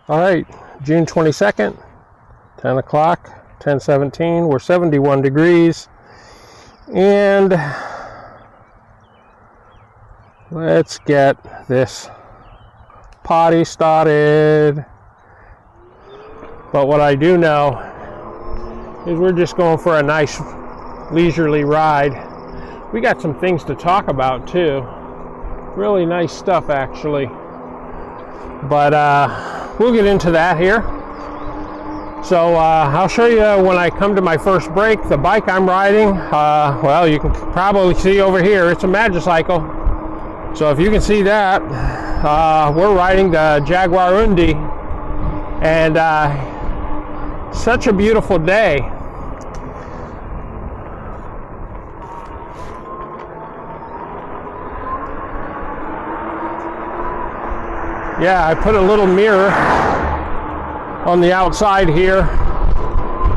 All right, June 22nd, 10 o'clock, 10:17. We're 71 degrees. And let's get this potty started. But what I do know is we're just going for a nice leisurely ride. We got some things to talk about too. Really nice stuff actually. But we'll get into that here. So I'll show you when I come to my first break. The bike I'm riding, well, you can probably see over here, it's a Magicycle. So if you can see that, we're riding the Jaguarundi, and such a beautiful day. Yeah, I put a little mirror on the outside here.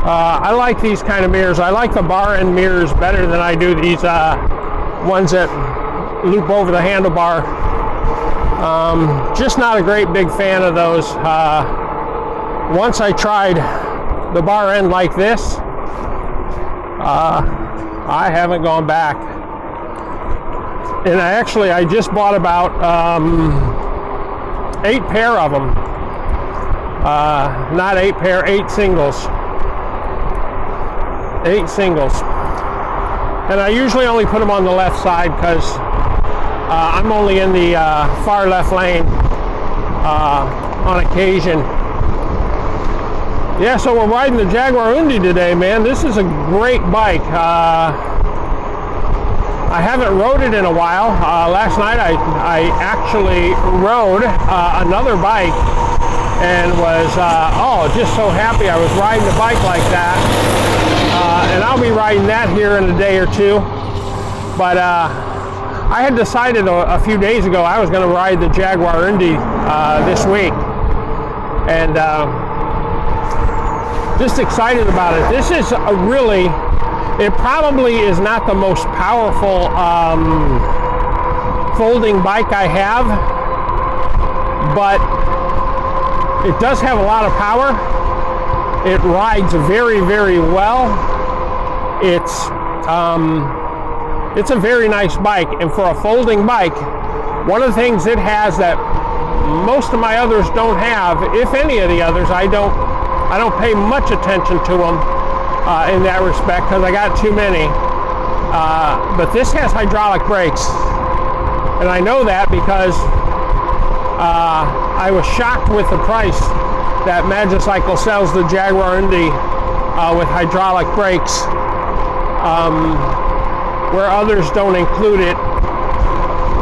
I like these kind of mirrors. I like the bar end mirrors better than I do these ones that loop over the handlebar. Just not a great big fan of those. Once I tried the bar end like this, I haven't gone back. And I just bought about 8 pair of them. Not 8 pair, 8 singles. 8 singles. And I usually only put them on the left side because I'm only in the far left lane on occasion. Yeah, so we're riding the Jaguarundi today, man. This is a great bike. I haven't rode it in a while. Last night I actually rode another bike and was just so happy I was riding a bike like that. And I'll be riding that here in a day or two. But I had decided a few days ago I was going to ride the Jaguarundi this week. And just excited about it. This is a really, it probably is not the most powerful folding bike I have, but it does have a lot of power. It rides very, very well. It's a very nice bike, and for a folding bike, one of the things it has that most of my others don't have, if any of the others, I don't pay much attention to them in that respect because I got too many. But this has hydraulic brakes, and I know that because I was shocked with the price that Magicycle sells the Jaguarundi with hydraulic brakes, where others don't include it,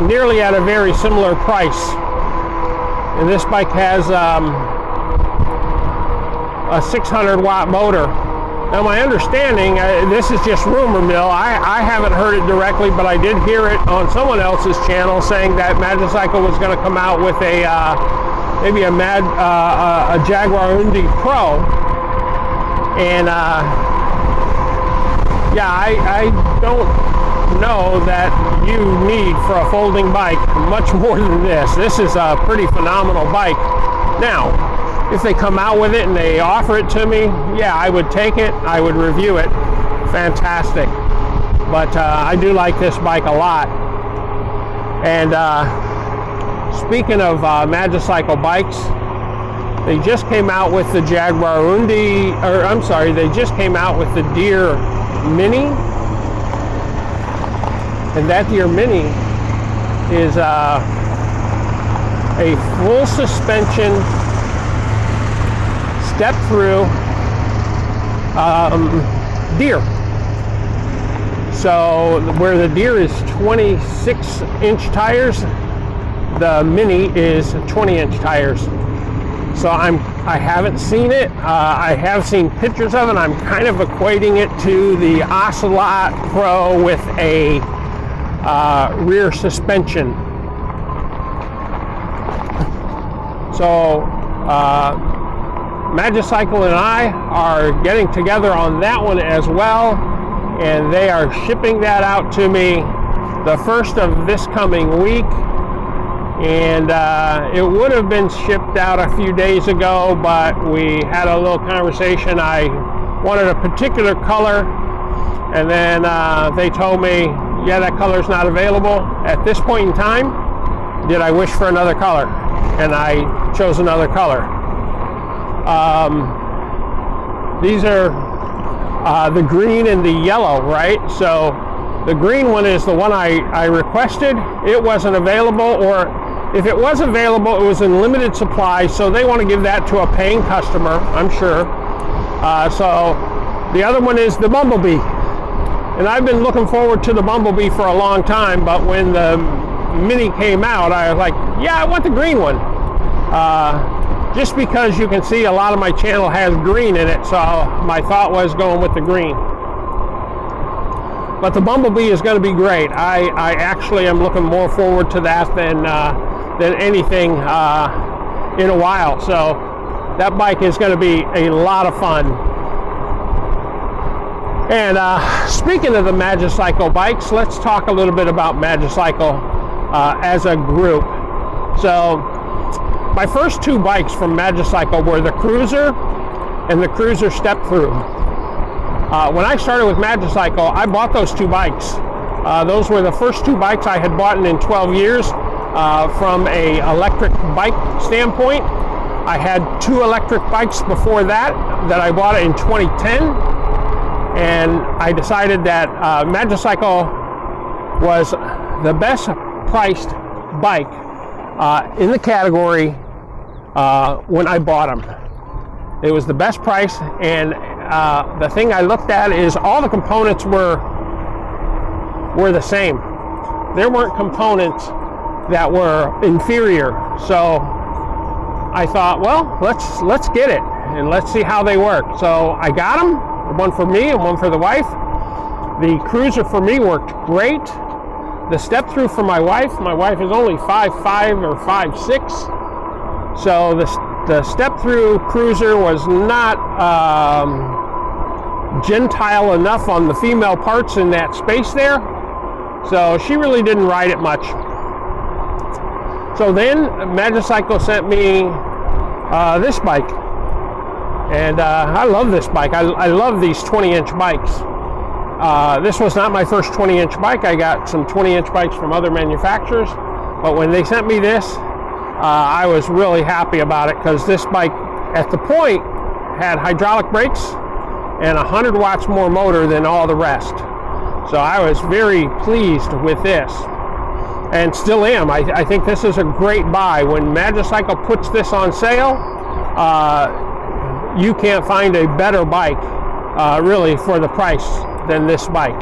nearly at a very similar price. And this bike has a 600 watt motor. Now my understanding, this is just rumor mill, I haven't heard it directly, but I did hear it on someone else's channel saying that Magicycle was going to come out with maybe a Jaguarundi Pro. And yeah, I don't know that you need for a folding bike much more than this. This is a pretty phenomenal bike. Now, if they come out with it and they offer it to me, yeah, I would take it. I would review it. Fantastic. But I do like this bike a lot. And speaking of Magicycle bikes, they just came out with the Jaguarundi, or I'm sorry, they just came out with the Deer Mini. And that Deer Mini is a full suspension step through Deer. So where the Deer is 26-inch tires, the Mini is 20-inch tires. So I haven't seen it. I have seen pictures of it. I'm kind of equating it to the Ocelot Pro with a rear suspension. So Magicycle and I are getting together on that one as well, and they are shipping that out to me the first of this coming week. and it would have been shipped out a few days ago, but we had a little conversation. I wanted a particular color, and then they told me, yeah, that color is not available at this point in time. Did I wish for another color? And I chose another color. These are the green and the yellow, right? So the green one is the one I requested. It wasn't available, or if it was available, it was in limited supply, so they want to give that to a paying customer, I'm sure. So the other one is the Bumblebee. And I've been looking forward to the Bumblebee for a long time, but when the Mini came out, I was like, yeah, I want the green one. Just because you can see a lot of my channel has green in it, so my thought was going with the green. But the Bumblebee is going to be great. I actually am looking more forward to that than anything in a while. So that bike is going to be a lot of fun. And speaking of the Magicycle bikes, let's talk a little bit about Magicycle as a group. So my first two bikes from Magicycle were the Cruiser and the Cruiser Step Through. When I started with Magicycle, I bought those two bikes. Those were the first two bikes I had bought in 12 years from an electric bike standpoint. I had two electric bikes before that I bought in 2010, and I decided that Magicycle was the best priced bike in the category when I bought them. It was the best price, and the thing I looked at is all the components were the same. There weren't components that were inferior. So I thought, well, let's get it and let's see how they work. So I got them, one for me and one for the wife. The Cruiser for me worked great. The Step Through for my wife is only 5'5" or 5'6", so the Step Through Cruiser was not gentile enough on the female parts in that space there, so she really didn't ride it much. So then Magicycle sent me this bike, and I love this bike. I love these 20-inch bikes. This was not my first 20-inch bike. I got some 20-inch bikes from other manufacturers, but when they sent me this, I was really happy about it, because this bike at the point had hydraulic brakes and 100 watts more motor than all the rest. So I was very pleased with this, and still am. I think this is a great buy. When Magicycle puts this on sale, you can't find a better bike really for the price than this bike.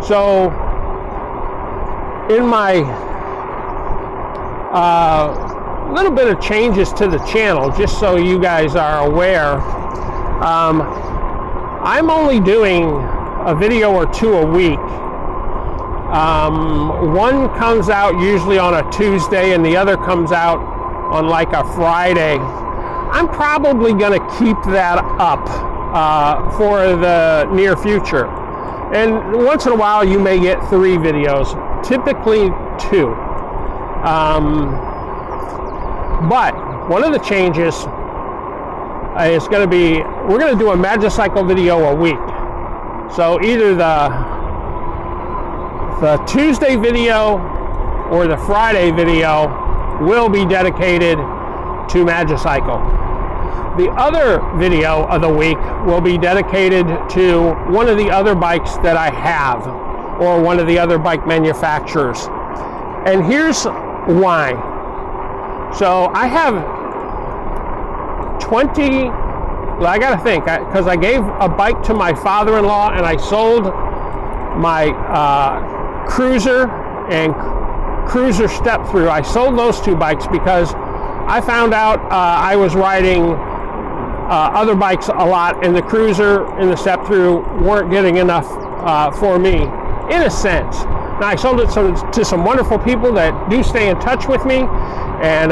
So in my little bit of changes to the channel, just so you guys are aware, I'm only doing a video or two a week. One comes out usually on a Tuesday and the other comes out on like a Friday. I'm probably going to keep that up for the near future. And once in a while you may get 3 videos, typically 2. But one of the changes is going to be, we're going to do a Magicycle video a week. So either the Tuesday video or the Friday video will be dedicated to Magicycle. The other video of the week will be dedicated to one of the other bikes that I have, or one of the other bike manufacturers. And here's why. So I have 20, well, I gotta think, because I gave a bike to my father-in-law and I sold my Cruiser and Cruiser Step Through. I sold those 2 bikes because I found out I was riding other bikes a lot, and the Cruiser and the Step Through weren't getting enough for me, in a sense. Now, I sold it to some wonderful people that do stay in touch with me, and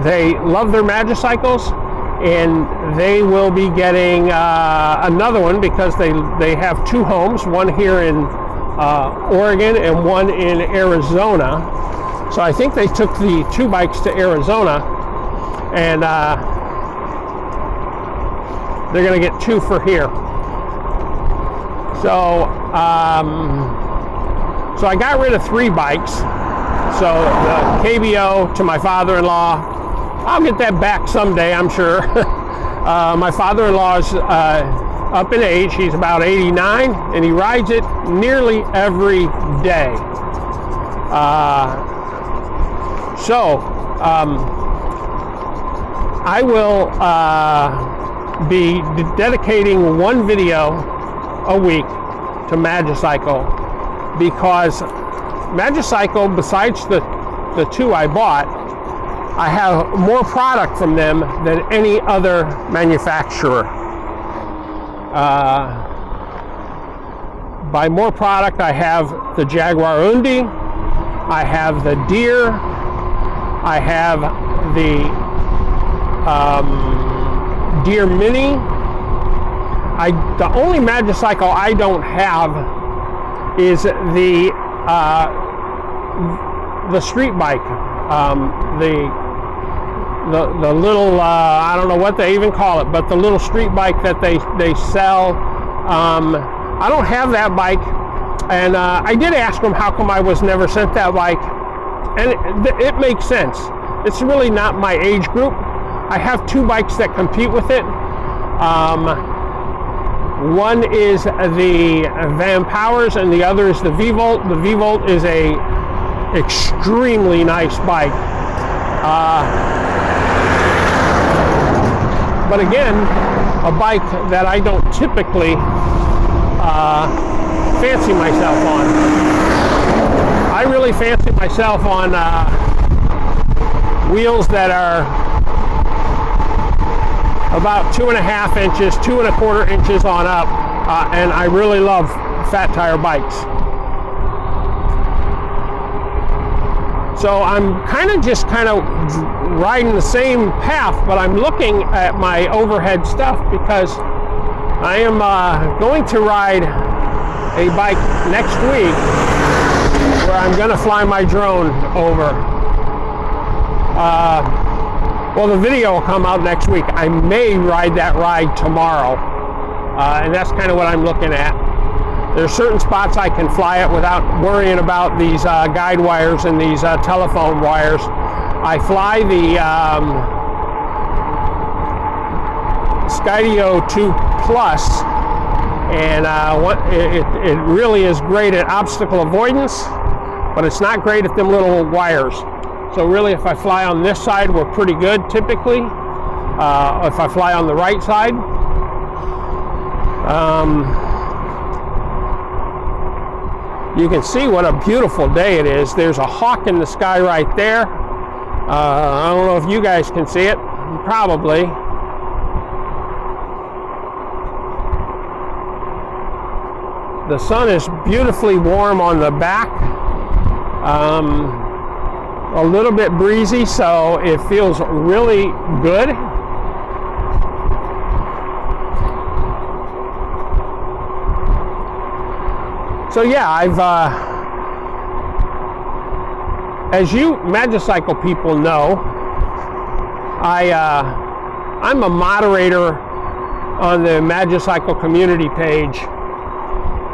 they love their Magicycles, and they will be getting another one because they have 2 homes, one here in Oregon and one in Arizona. So I think they took the 2 bikes to Arizona, and they're going to get 2 for here. So so I got rid of 3 bikes. So the KBO to my father-in-law, I'll get that back someday, I'm sure. My father-in-law is up in age. He's about 89, and he rides it nearly every day. I will be dedicating 1 video a week to Magicycle, because Magicycle, besides the 2 I bought, I have more product from them than any other manufacturer. By more product, I have the Jaguarundi, I have the Deer, I have the Deer Mini. The only Magicycle I don't have is the street bike, the little I don't know what they even call it, but the little street bike that they sell. I don't have that bike, and I did ask them how come I was never sent that bike, and it makes sense. It's really not my age group. I have 2 bikes that compete with it. One is the Van Powers, and the other is the V-Volt. The V-Volt is a extremely nice bike. But again, a bike that I don't typically fancy myself on. I really fancy myself on wheels that are about 2.5 inches, 2 1/4 inches on up, and I really love fat tire bikes. So I'm kind of riding the same path, but I'm looking at my overhead stuff, because I am going to ride a bike next week where I'm going to fly my drone over. Well, the video will come out next week. I may ride that ride tomorrow, and that's kind of what I'm looking at. There's certain spots I can fly it without worrying about these guide wires and these telephone wires. I fly the Skydio 2 Plus, and it really is great at obstacle avoidance, but it's not great at them little wires. So really, if I fly on this side, we're pretty good typically. If I fly on the right side, you can see what a beautiful day it is. There's a hawk in the sky right there. I don't know if you guys can see it, probably. The sun is beautifully warm on the back. A little bit breezy, so it feels really good. So yeah, as you Magicycle people know, I'm a moderator on the Magicycle community page,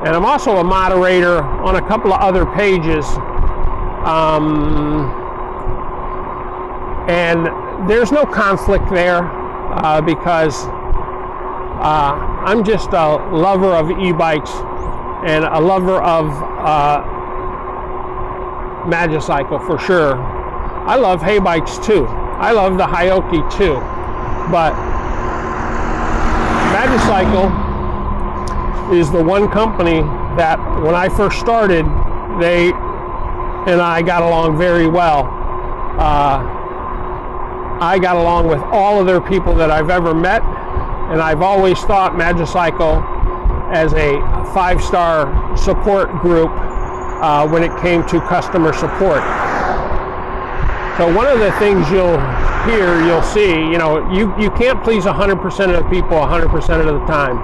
and I'm also a moderator on a couple of other pages. And there's no conflict there, because I'm just a lover of e-bikes and a lover of Magicycle for sure. I love heybikes too. I love the Hyoki too. But Magicycle is the one company that when I first started, they and I got along very well. I got along with all of their people that I've ever met, and I've always thought Magicycle as a 5-star support group when it came to customer support. So one of the things you'll see, you can't please 100% of the people 100% of the time.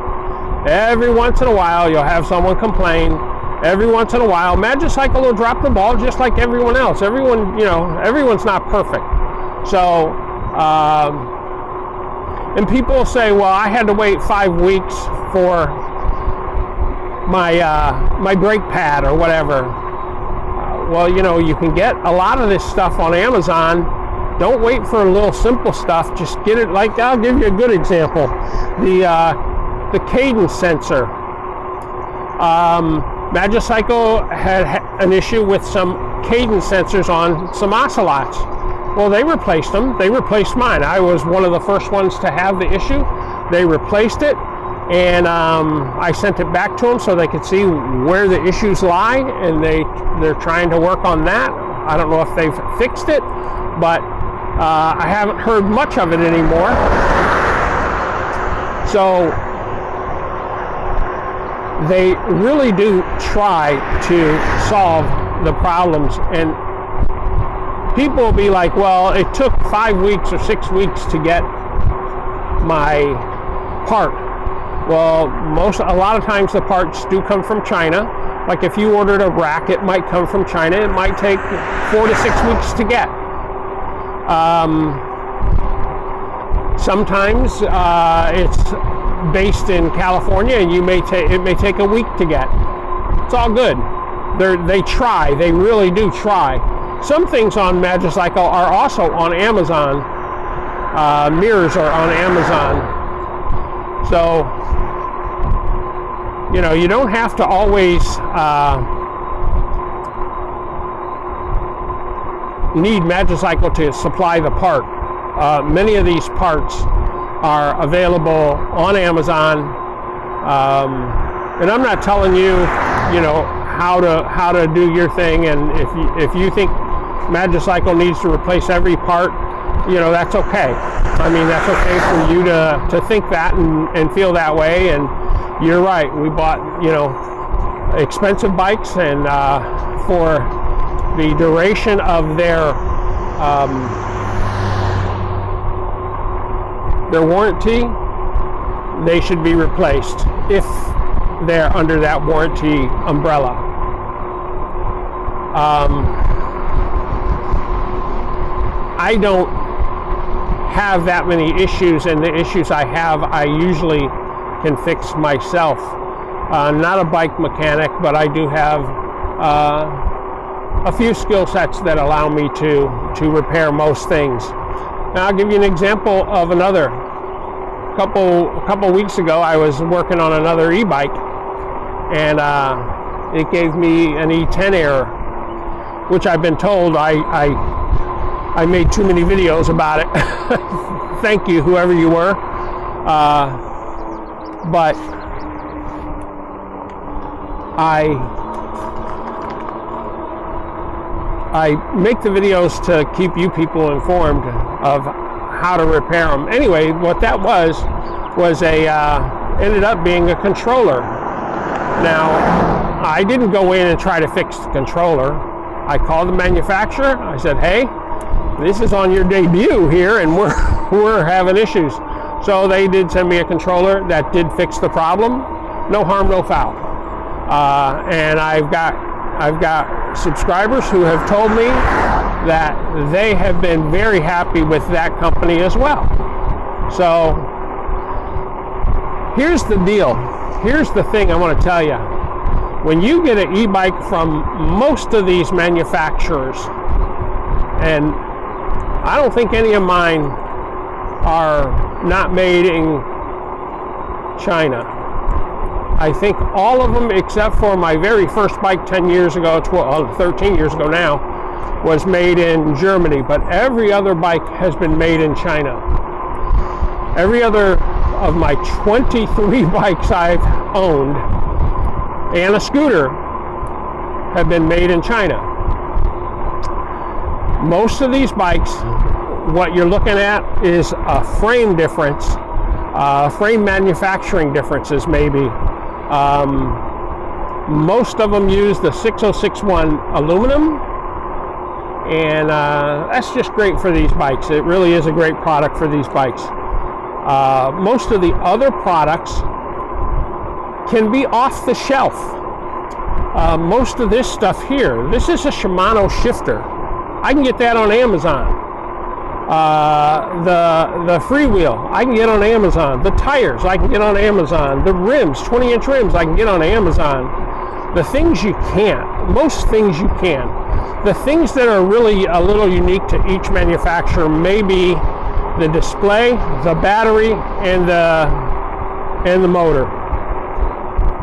Every once in a while you'll have someone complain, every once in a while, Magicycle will drop the ball just like everyone else. Everyone, you know, everyone's not perfect. So, and people will say, well, I had to wait 5 weeks for my brake pad or whatever. Well, you know, you can get a lot of this stuff on Amazon. Don't wait for a little simple stuff. Just get it. Like, I'll give you a good example. The cadence sensor. Magicycle had an issue with some cadence sensors on some ocelots. Well, they replaced them. They replaced mine. I was one of the first ones to have the issue. They replaced it, and I sent it back to them so they could see where the issues lie, and they're trying to work on that. I don't know if they've fixed it, but I haven't heard much of it anymore. So they really do try to solve the problems, and people will be like, well, it took 5 weeks or 6 weeks to get my part. Well, a lot of times the parts do come from China. Like if you ordered a rack, it might come from China. It might take 4 to 6 weeks to get. Sometimes it's based in California, and it may take a week to get. It's all good. They try. They really do try. Some things on Magicycle are also on Amazon. Mirrors are on Amazon. So, you know, you don't have to always need Magicycle to supply the part. Many of these parts are available on Amazon, and I'm not telling you, you know, how to do your thing. And if you think Magicycle needs to replace every part, you know, that's okay. I mean, that's okay for you to think that and feel that way. And you're right. We bought, you know, expensive bikes, and for the duration of their warranty, they should be replaced if they're under that warranty umbrella. I don't have that many issues, and the issues I have, I usually can fix myself. Not a bike mechanic, but I do have a few skill sets that allow me to repair most things. Now, I'll give you an example of another. A couple weeks ago, I was working on another e-bike, and it gave me an E10 error, which I've been told I made too many videos about it. Thank you, whoever you were. But I make the videos to keep you people informed of how to repair them. Anyway, what that was ended up being a controller. Now, I didn't go in and try to fix the controller. I called the manufacturer. I said, hey, this is on your debut here, and we're having issues. So they did send me a controller that did fix the problem. No harm, no foul. And I've got subscribers who have told me that they have been very happy with that company as well. So here's the deal. Here's the thing I want to tell you. When you get an e-bike from most of these manufacturers, and I don't think any of mine are not made in China. I think all of them, except for my very first bike 10 years ago, 13 years ago now, was made in Germany, but every other bike has been made in China. Every other of my 23 bikes I've owned, and a scooter, have been made in China. Most of these bikes, what you're looking at is a frame difference, frame manufacturing differences maybe. Most of them use the 6061 aluminum, and that's just great for these bikes. It really is a great product for these bikes. Most of the other products can be off the shelf. most of this stuff here, this is a Shimano shifter. I can get that on Amazon. The freewheel, I can get on Amazon. The tires, I can get on Amazon. The rims, 20-inch rims, I can get on Amazon. The things you can't, most things you can. The things that are really a little unique to each manufacturer may be the display, the battery, and the motor,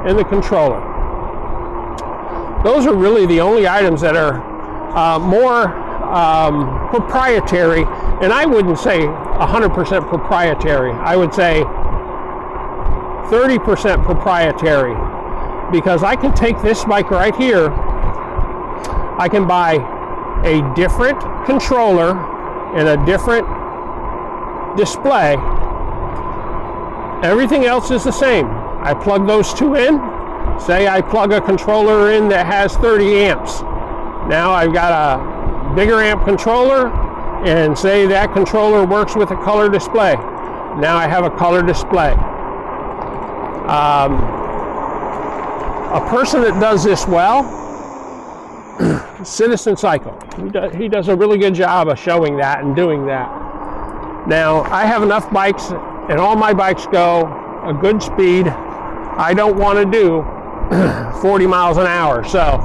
and the controller. Those are really the only items that are more proprietary, and I wouldn't say 100% proprietary. I would say 30% proprietary, because I can take this bike right here, I can buy a different controller and a different display. Everything else is the same. I plug those two in. Say I plug a controller in that has 30 amps. Now I've got a bigger amp controller, and say that controller works with a color display. Now I have a color display. A person that does this well, Citizen Cycle. He does a really good job of showing that and doing that. Now I have enough bikes, and all my bikes go a good speed. I don't want to do 40 miles an hour, so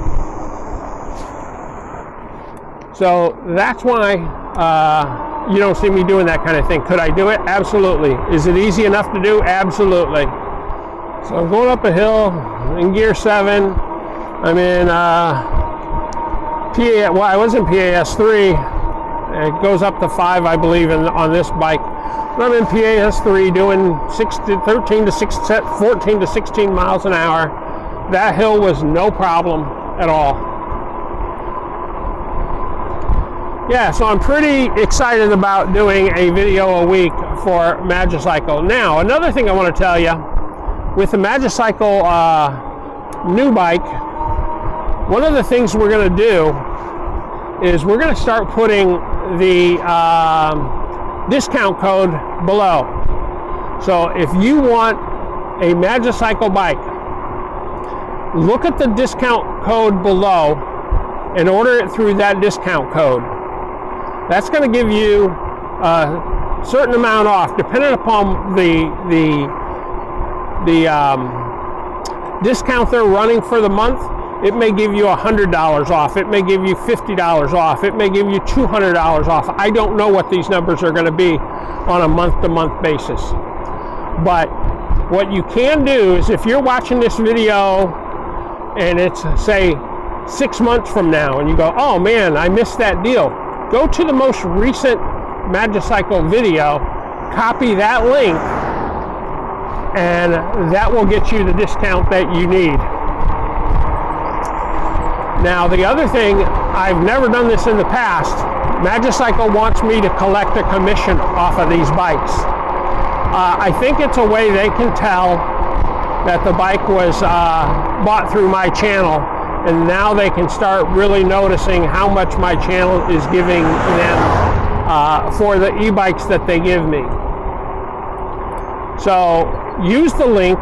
that's why you don't see me doing that kind of thing. Could I do it? Absolutely. Is it easy enough to do? Absolutely. So I'm going up a hill in gear 7. I'm in I was in PAS 3. It goes up to 5, I believe, on this bike. But I'm in PAS 3 doing 14 to 16 miles an hour. That hill was no problem at all. Yeah, so I'm pretty excited about doing a video a week for Magicycle. Now, another thing I want to tell you, with the Magicycle new bike, one of the things we're going to do is we're going to start putting the discount code below. So if you want a Magicycle bike, look at the discount code below and order it through that discount code. That's going to give you a certain amount off, depending upon the discount they're running for the month. It may give you $100 off. It may give you $50 off. It may give you $200 off. I don't know what these numbers are going to be on a month-to-month basis. But what you can do is, if you're watching this video and it's, say, 6 months from now, and you go, oh man, I missed that deal, go to the most recent Magicycle video, copy that link, and that will get you the discount that you need. Now, the other thing, I've never done this in the past, Magicycle wants me to collect a commission off of these bikes. I think it's a way they can tell that the bike was bought through my channel, and now they can start really noticing how much my channel is giving them for the e-bikes that they give me. So use the link.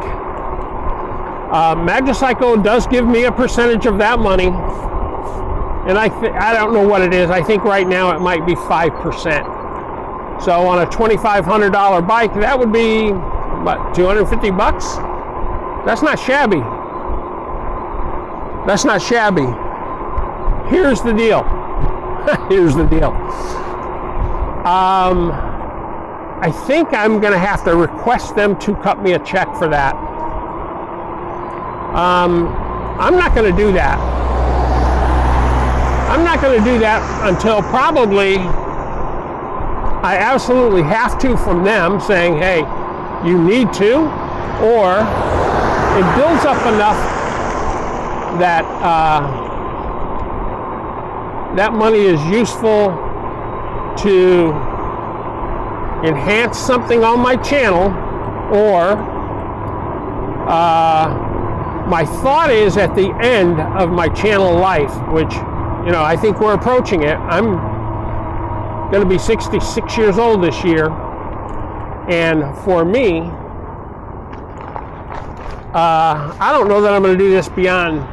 Magicycle does give me a percentage of that money, and I don't know what it is. I think right now it might be 5%. So on a $2,500 bike, that would be about 250 bucks. That's not shabby. That's not shabby. Here's the deal. Here's the deal. I think I'm going to have to request them to cut me a check for that. I'm not going to do that. I'm not going to do that until probably I absolutely have to from them, saying, hey, you need to, or it builds up enough that that money is useful to enhance something on my channel, or my thought is at the end of my channel life, which, you know, I think we're approaching it. I'm going to be 66 years old this year, and for me, I don't know that I'm going to do this beyond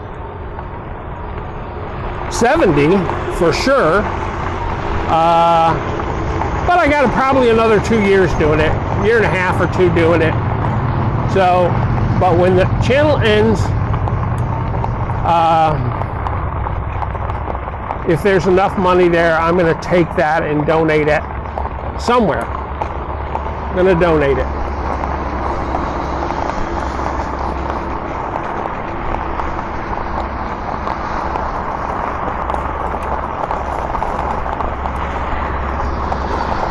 70 for sure. But I got probably another 2 years doing it, year and a half or 2 doing it. So, but when the channel ends, if there's enough money there, I'm going to take that and donate it somewhere. I'm going to donate it.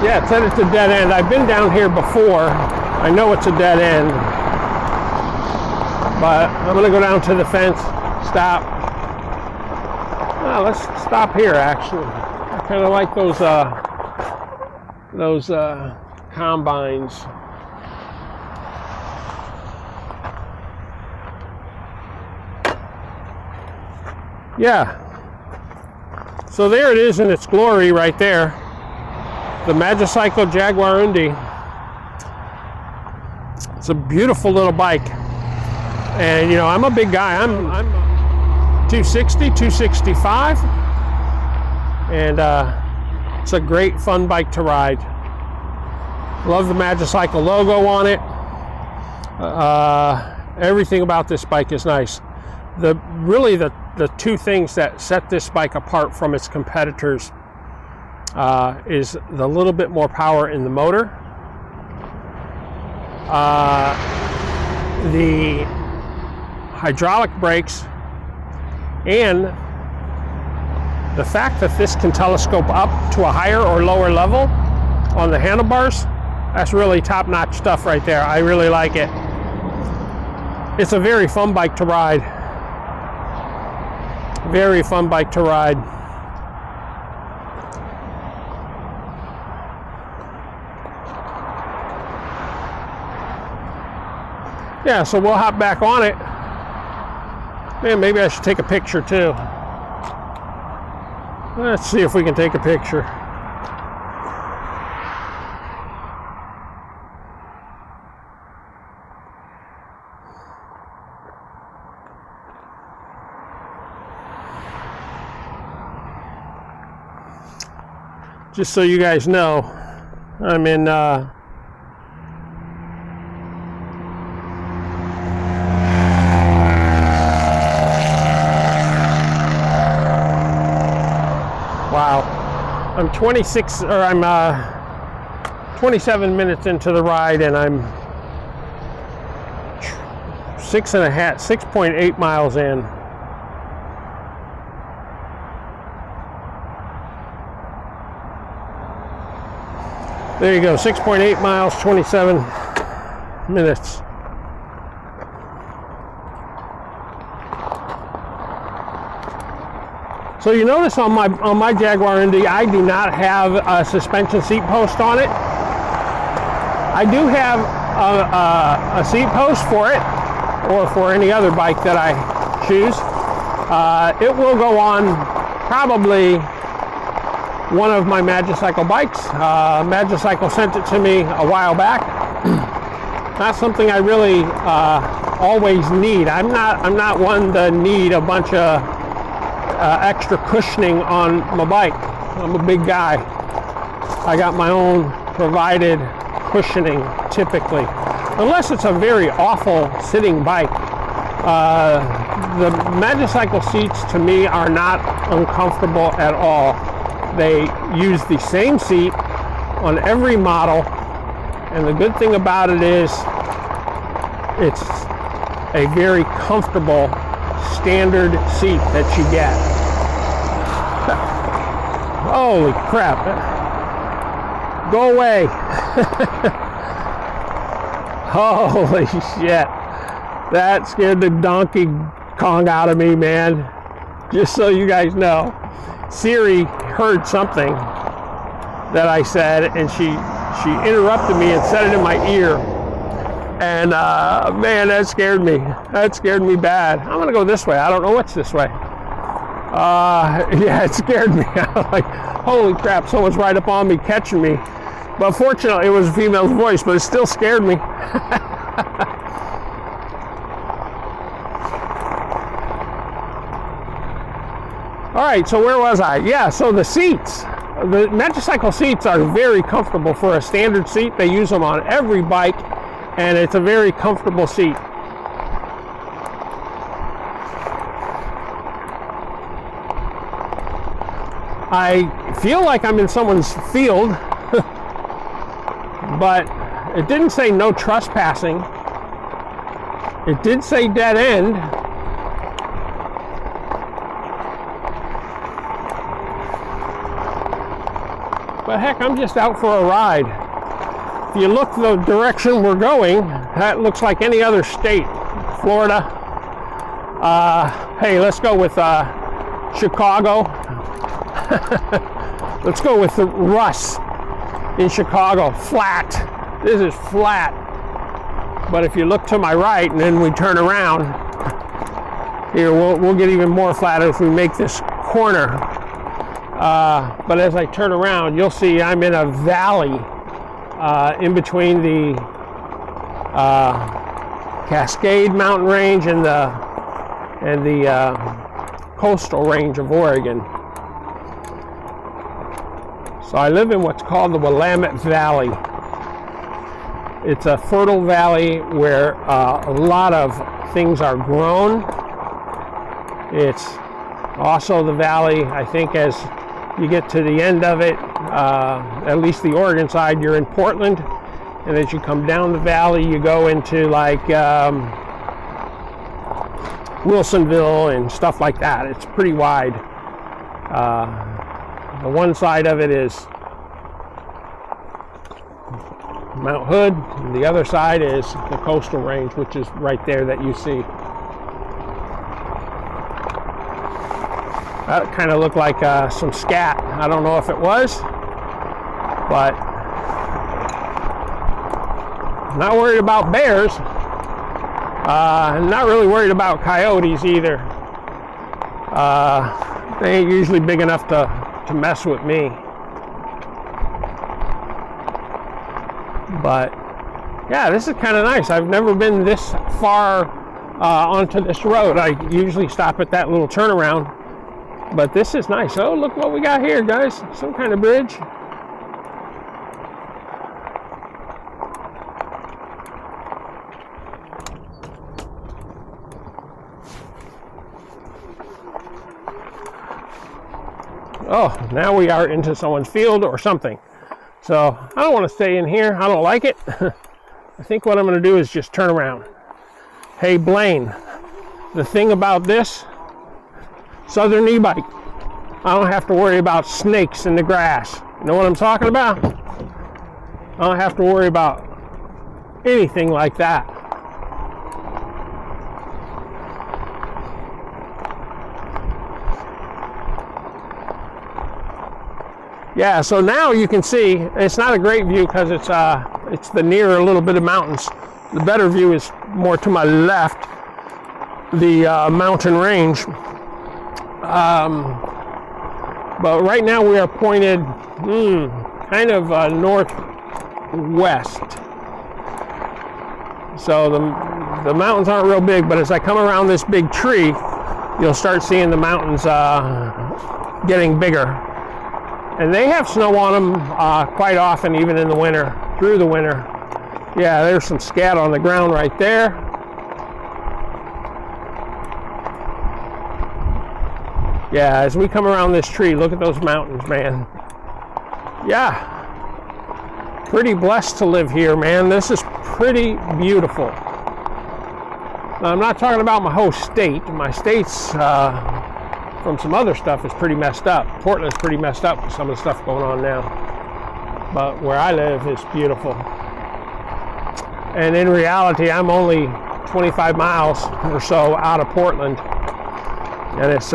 Yeah, it said it's a dead end. I've been down here before. I know it's a dead end. But I'm going to go down to the fence, stop. Oh, let's stop here, actually. I kind of like those combines. Yeah. So there it is in its glory right there. The Magicycle Jaguarundi. It's a beautiful little bike. And you know, I'm a big guy. I'm 260, 265. And it's a great fun bike to ride. Love the Magicycle logo on it. Everything about this bike is nice. Really the two things that set this bike apart from its competitors is the little bit more power in the motor, the hydraulic brakes, and the fact that this can telescope up to a higher or lower level on the handlebars. That's really top-notch stuff right there. I really like it. It's a very fun bike to ride. Very fun bike to ride. Yeah, so we'll hop back on it. Man, maybe I should take a picture too. Let's see if we can take a picture. Just so you guys know, I'm in wow, I'm 26, or I'm 27 minutes into the ride, and I'm 6.8 miles in. There you go, 6.8 miles, 27 minutes. So you notice on my Jaguarundi, I do not have a suspension seat post on it. I do have a seat post for it, or for any other bike that I choose. It will go on probably one of my Magicycle bikes. Magicycle sent it to me a while back. Not something I really always need. I'm not one to need a bunch of extra cushioning on my bike. I'm a big guy. I got my own provided cushioning typically, unless it's a very awful sitting bike. The Magicycle seats to me are not uncomfortable at all. They use the same seat on every model, and the good thing about it is it's a very comfortable standard seat that you get. Holy crap. Go away. Holy shit. That scared the Donkey Kong out of me, man. Just so you guys know. Siri heard something that I said, and she interrupted me and said it in my ear. And man, that scared me. That scared me bad. I'm gonna go this way. I don't know what's this way. Yeah, it scared me. I was like, holy crap, someone's right up on me, catching me. But fortunately, it was a female's voice, but it still scared me. All right, so where was I? Yeah, so the seats. The Magicycle seats are very comfortable for a standard seat. They use them on every bike, and it's a very comfortable seat. I feel like I'm in someone's field, but it didn't say no trespassing. It did say dead end. But heck, I'm just out for a ride. If you look the direction we're going, that looks like any other state. Florida. Hey, let's go with Chicago. Let's go with the Russ in Chicago. Flat. This is flat. But if you look to my right and then we turn around, here we'll get even more flat if we make this corner. But as I turn around, you'll see I'm in a valley in between the Cascade Mountain Range and the coastal range of Oregon. So I live in what's called the Willamette Valley. It's a fertile valley where a lot of things are grown. It's also the valley, I think, as you get to the end of it, at least the Oregon side, you're in Portland, and as you come down the valley, you go into like Wilsonville and stuff like that. It's pretty wide. The one side of it is Mount Hood, and the other side is the coastal range, which is right there that you see. That kind of looked like some scat. I don't know if it was, but I'm not worried about bears. I'm not really worried about coyotes either. They ain't usually big enough to mess with me. But yeah, this is kind of nice. I've never been this far onto this road. I usually stop at that little turnaround. But this is nice. Oh, look what we got here, guys. Some kind of bridge. Oh, now we are into someone's field or something. So I don't want to stay in here. I don't like it. I think what I'm going to do is just turn around. Hey, Blaine, the thing about this Southern e-bike, I don't have to worry about snakes in the grass. You know what I'm talking about? I don't have to worry about anything like that. Yeah, so now you can see it's not a great view because it's the near a little bit of mountains. The better view is more to my left, the mountain range. But right now we are pointed kind of northwest. So the mountains aren't real big, but as I come around this big tree, you'll start seeing the mountains getting bigger. And they have snow on them quite often, even in the winter, through the winter. Yeah, there's some scat on the ground right there. Yeah, as we come around this tree, look at those mountains, man. Yeah, pretty blessed to live here, man. This is pretty beautiful. Now, I'm not talking about my whole state. My state's, from some other stuff, is pretty messed up. Portland's pretty messed up with some of the stuff going on now. But where I live is beautiful. And in reality, I'm only 25 miles or so out of Portland. And it's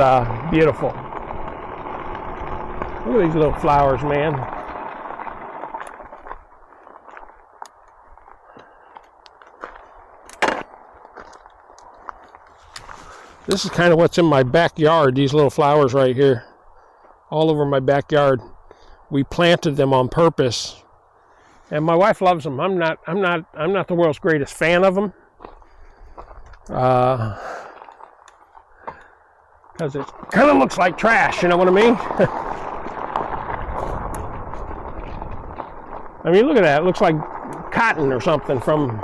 beautiful. Look at these little flowers, man. This is kind of what's in my backyard, these little flowers right here. All over my backyard. We planted them on purpose. And my wife loves them. I'm not the world's greatest fan of them. because it kind of looks like trash, you know what I mean? I mean, look at that. It looks like cotton or something from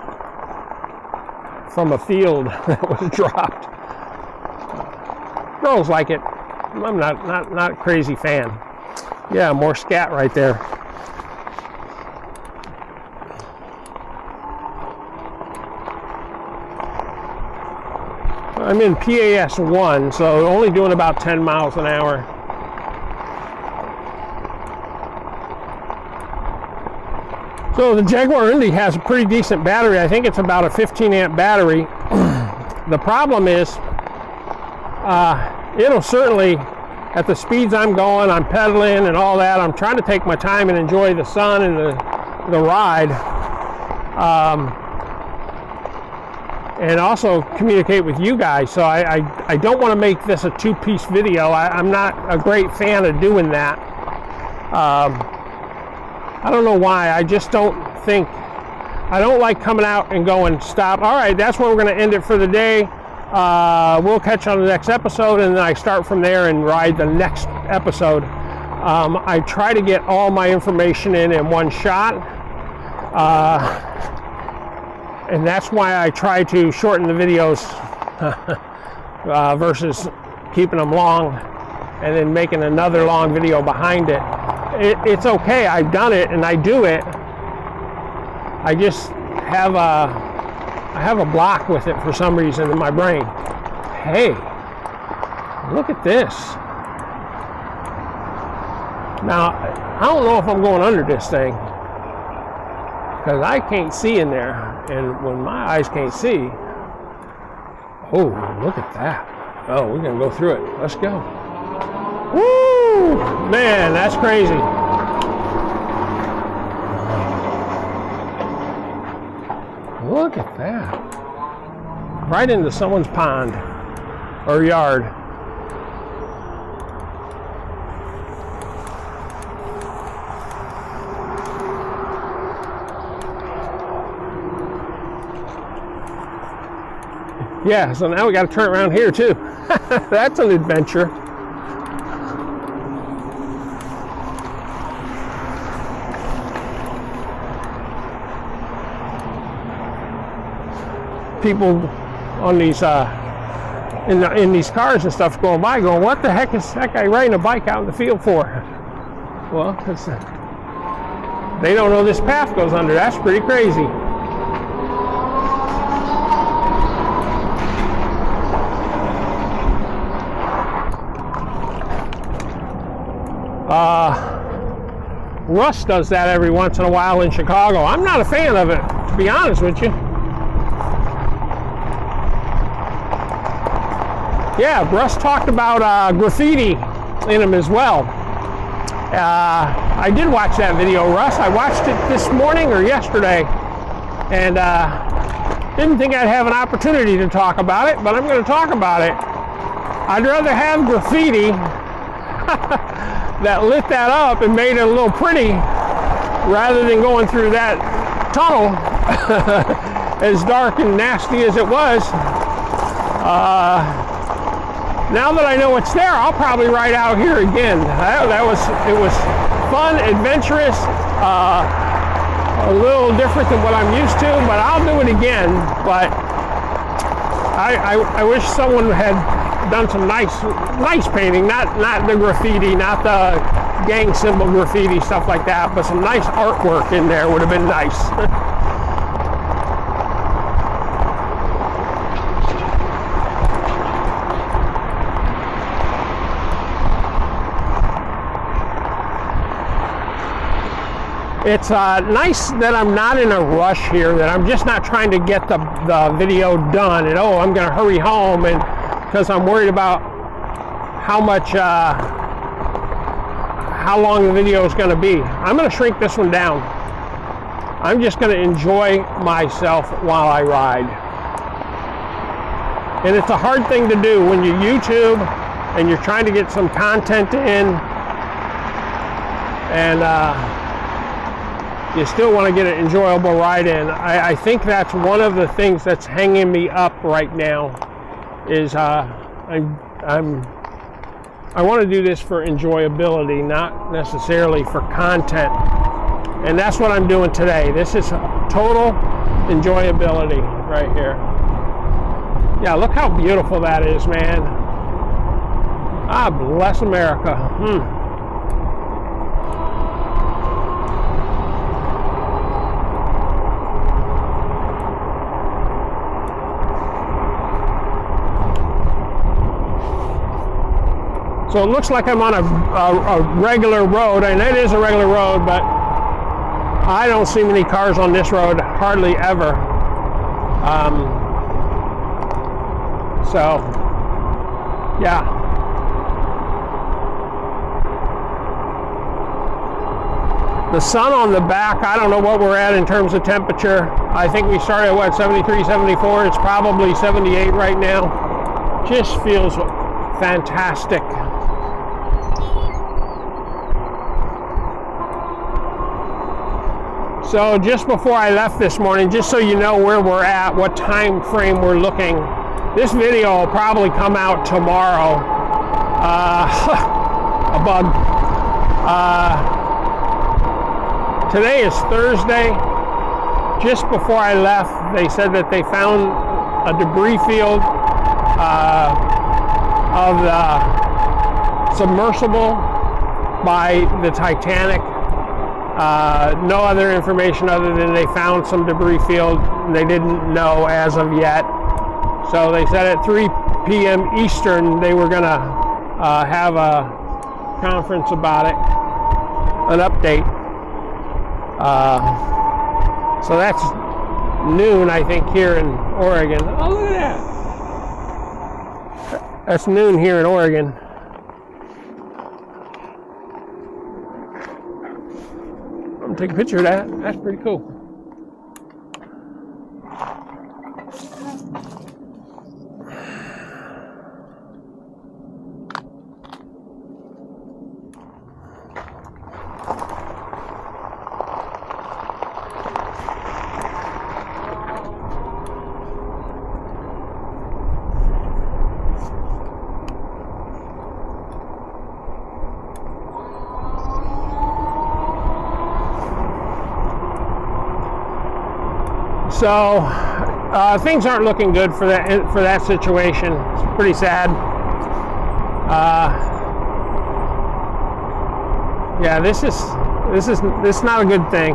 a field that was dropped. Girls like it. I'm not a crazy fan. Yeah, more scat right there. I'm in PAS 1, so only doing about 10 miles an hour. So the Jaguarundi has a pretty decent battery. I think it's about a 15 amp battery. The problem is, it'll certainly, at the speeds I'm going, I'm pedaling and all that, I'm trying to take my time and enjoy the sun and the ride. And also communicate with you guys. So I don't want to make this a two-piece video. I'm not a great fan of doing that. I don't know why. I just don't think, I don't like coming out and going, stop, all right, that's where we're going to end it for the day. We'll catch you on the next episode, and then I start from there and ride the next episode. I try to get all my information in one shot. And that's why I try to shorten the videos versus keeping them long and then making another long video behind it. It's okay, I've done it and I do it. I just have a block with it for some reason in my brain. Hey, look at this. Now, I don't know if I'm going under this thing, because I can't see in there, and when my eyes can't see, oh, look at that. Oh, we're gonna go through it. Let's go. Woo! Man, that's crazy. Look at that. Right into someone's pond or yard. Yeah, so now we got to turn around here too. That's an adventure. People on these in these cars and stuff going by, going, "What the heck is that guy riding a bike out in the field for?" Well, because they don't know this path goes under. That's pretty crazy. Russ does that every once in a while in Chicago. I'm not a fan of it, to be honest with you. Yeah, Russ talked about graffiti in him as well. I did watch that video, Russ. I watched it this morning or yesterday, and didn't think I'd have an opportunity to talk about it, but I'm going to talk about it. I'd rather have graffiti that lit that up and made it a little pretty, rather than going through that tunnel as dark and nasty as it was. Now that I know it's there, I'll probably ride out here again. It was fun, adventurous, a little different than what I'm used to, but I'll do it again. But I wish someone had done some nice painting, not the graffiti, not the gang symbol graffiti, stuff like that, but some nice artwork in there would have been nice. It's nice that I'm not in a rush here, that I'm just not trying to get the video done and, oh, I'm going to hurry home, and because I'm worried about how long the video is going to be. I'm going to shrink this one down. I'm just going to enjoy myself while I ride. And it's a hard thing to do when you YouTube and you're trying to get some content in, and you still want to get an enjoyable ride in. I think that's one of the things that's hanging me up right now, is I'm I want to do this for enjoyability, not necessarily for content. And that's what I'm doing today. This is total enjoyability right here. Yeah, look how beautiful that is, man. Ah, bless America. So it looks like I'm on a regular road, and it is a regular road, but I don't see many cars on this road, hardly ever. So, yeah. The sun on the back, I don't know what we're at in terms of temperature. I think we started at what, 73, 74? It's probably 78 right now. Just feels fantastic. So just before I left this morning, just so you know where we're at, what time frame we're looking, this video will probably come out tomorrow. A bug. Today is Thursday. Just before I left, they said that they found a debris field of the submersible by the Titanic. No other information other than they found some debris field. They didn't know as of yet. So they said at 3 p.m. Eastern they were gonna have a conference about it, an update. So that's noon, I think, here in Oregon. Oh, look at that. That's noon here in Oregon. I'm gonna take a picture of that. That's pretty cool. So things aren't looking good for that situation. It's pretty sad. Yeah, this is not a good thing.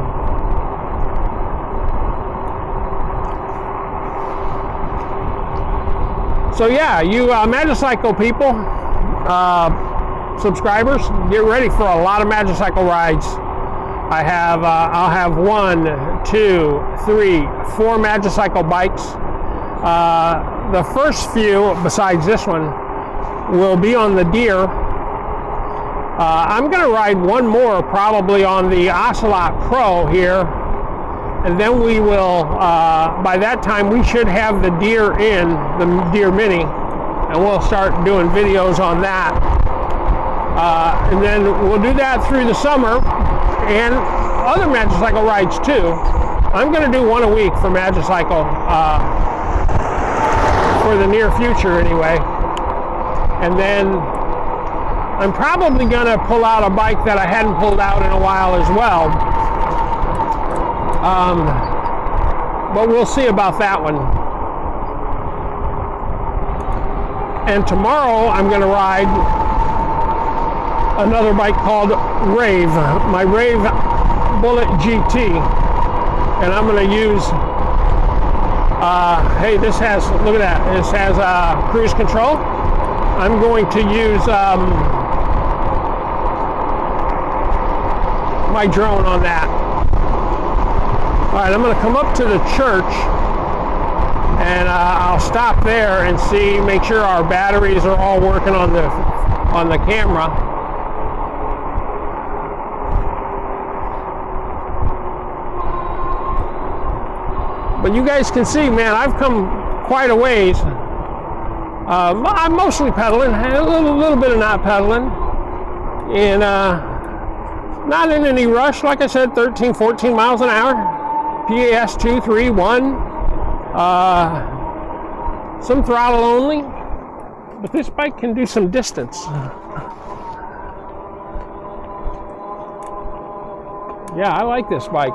So yeah, you Magicycle people, subscribers, get ready for a lot of Magicycle rides. I'll have 1, 2, 3, 4 Magicycle bikes. The first few, besides this one, will be on the Deer. I'm going to ride one more probably on the Ocelot Pro here, and then we will, by that time we should have the Deer in, the Deer Mini, and we'll start doing videos on that. And then we'll do that through the summer and other Magicycle rides too. I'm going to do one a week for Magicycle for the near future anyway. And then I'm probably going to pull out a bike that I hadn't pulled out in a while as well. But we'll see about that one. And tomorrow I'm going to ride another bike called Rave, my Rave Bullet GT, and I'm going to use, hey, this has, look at that, this has cruise control. I'm going to use my drone on that. All right, I'm going to come up to the church, and I'll stop there and see, make sure our batteries are all working on the camera. But you guys can see, man, I've come quite a ways. I'm mostly pedaling, a little bit of not pedaling, and not in any rush. Like I said, 13, 14 miles an hour, PAS 2, 3, 1, some throttle only, But this bike can do some distance. Yeah, I like this bike.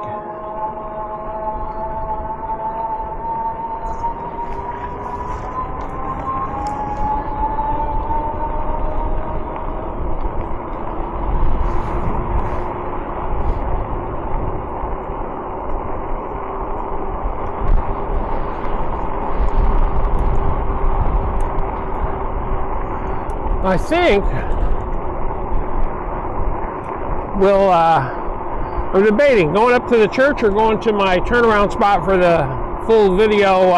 I think I'm debating going up to the church or going to my turnaround spot for the full video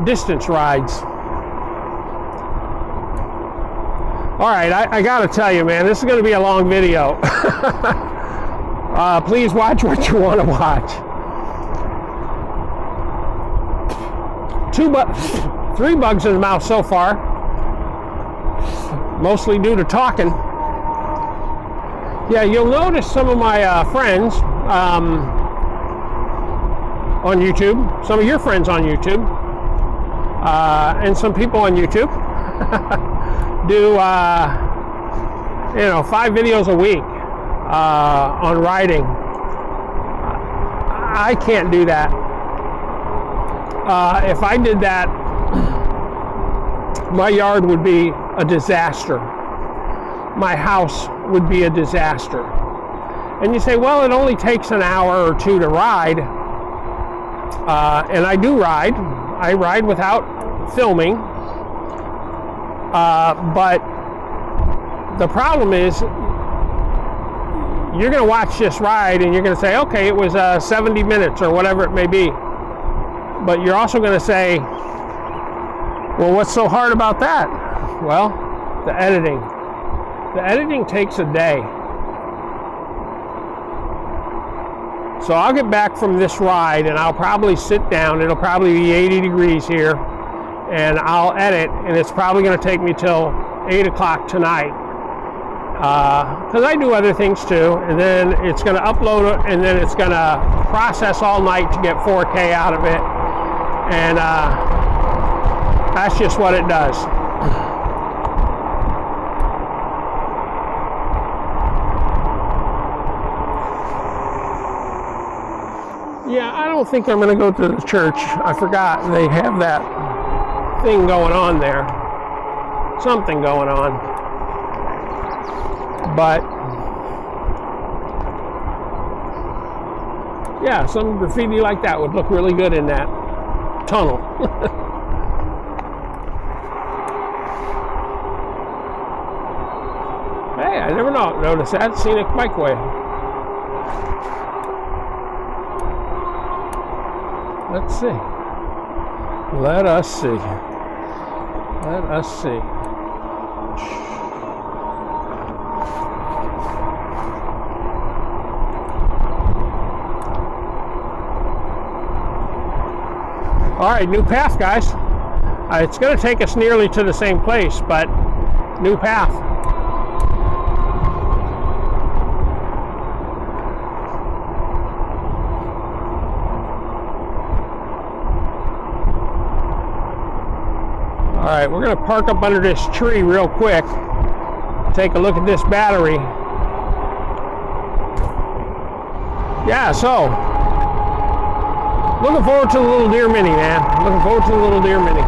distance rides. All right, I gotta tell you, man, this is gonna be a long video. Please watch what you want to watch. 3 bugs in the mouth so far, mostly due to talking. Yeah, you'll notice some of my friends on YouTube, some of your friends on YouTube, and some people on YouTube do 5 videos a week on riding. I can't do that. If I did that, my yard would be a disaster. My house would be a disaster. And you say, well, it only takes an hour or 2 to ride. And I do ride. I ride without filming. But the problem is, you're going to watch this ride and you're going to say, okay, it was 70 minutes or whatever it may be. But you're also going to say, well, what's so hard about that? Well, the editing. The editing takes a day. So I'll get back from this ride and I'll probably sit down. It'll probably be 80 degrees here. And I'll edit, and it's probably going to take me till 8 o'clock tonight. Because I do other things too. And then it's going to upload it, and then it's going to process all night to get 4K out of it. And that's just what it does. Yeah, I don't think I'm going to go to the church. I forgot they have that thing going on there. Something going on. But yeah, some graffiti like that would look really good in that tunnel. Hey, I never noticed that. Scenic bikeway. Let's see. Let us see. Let us see. All right, new path, guys. It's going to take us nearly to the same place, but new path. All right, we're going to park up under this tree real quick. Take a look at this battery. Yeah, so looking forward to the little deer mini, man. Looking forward to the little deer mini.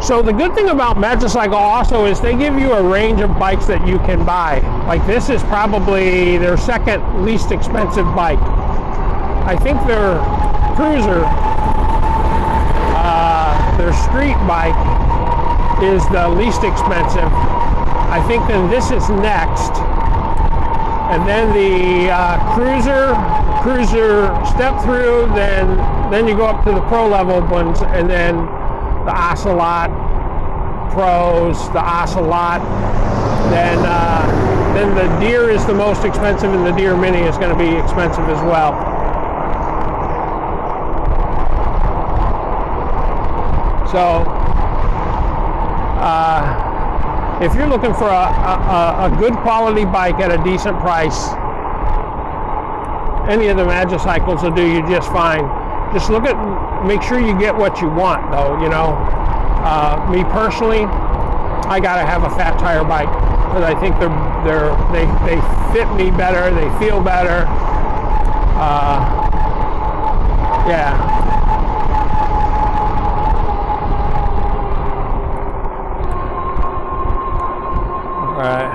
So the good thing about Magicycle also is they give you a range of bikes that you can buy. Like this is probably their second least expensive bike. I think their cruiser, their street bike is the least expensive. I think then this is next. And then the cruiser step through, then you go up to the pro level ones, and then the Ocelot Pros, the Ocelot. Then the Deer is the most expensive, and the Deer Mini is going to be expensive as well. So if you're looking for a good quality bike at a decent price, any of the Magicycles will do you just fine. just make sure you get what you want, though. You know, me personally, I gotta have a fat tire bike because I think they fit me better, they feel better. Yeah. All right.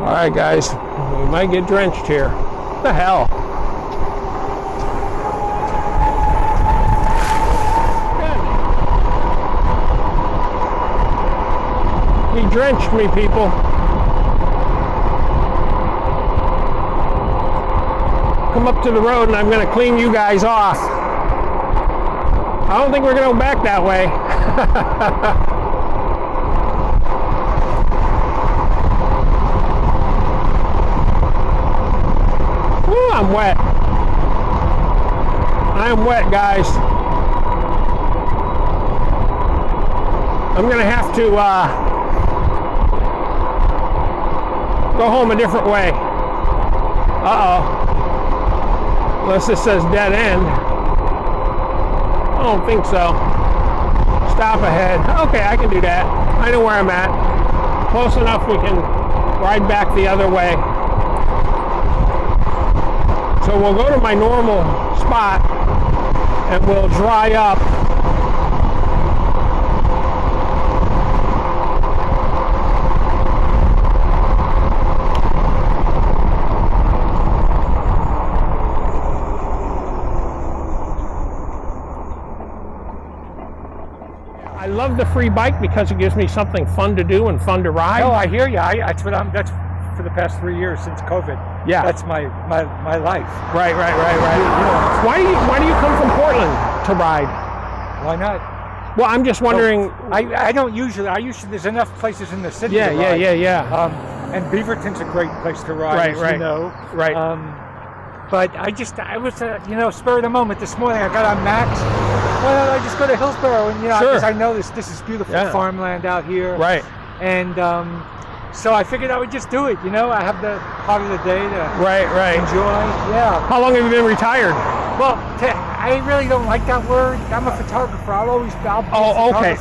All right, guys, we might get drenched here. What the hell? He drenched me, people. Come up to the road and I'm going to clean you guys off. I don't think we're going to go back that way. I'm wet. I am wet, guys. I'm gonna have to go home a different way. Uh-oh. Unless this says dead end. I don't think so. Stop ahead. Okay, I can do that. I know where I'm at. Close enough we can ride back the other way. So we'll go to my normal spot and we'll dry up. I love the free bike because it gives me something fun to do and fun to ride. No, I hear you. That's for the past 3 years since COVID. Yeah, that's my life. Right. Why do you come from Portland to ride? Why not? Well, I'm just wondering. I don't usually. There's enough places in the city. Yeah. And Beaverton's a great place to ride. Right. You know. Right. But I was spur of the moment this morning. I got on Max. Why don't I just go to Hillsborough and because I know this is beautiful farmland out here. Right. And so I figured I would just do it. I have the part of the day to enjoy. Yeah. How long have you been retired? Well, I really don't like that word. I'm a photographer. I'll be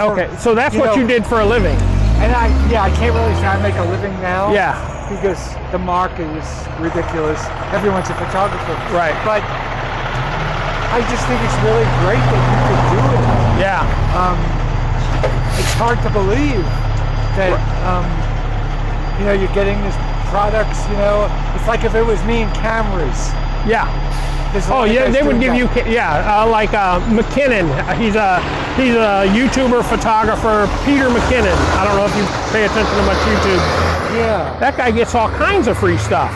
okay. So that's what you did for a living. And I can't really say I make a living now. Yeah. Because the market is ridiculous. Everyone's a photographer. Right. But I just think it's really great that you could do it. Yeah. It's hard to believe that you're getting these products. It's like if it was me and cameras. Yeah. They would give you like McKinnon. He's a YouTuber photographer, Peter McKinnon. I don't know if you pay attention to much YouTube. Yeah. That guy gets all kinds of free stuff,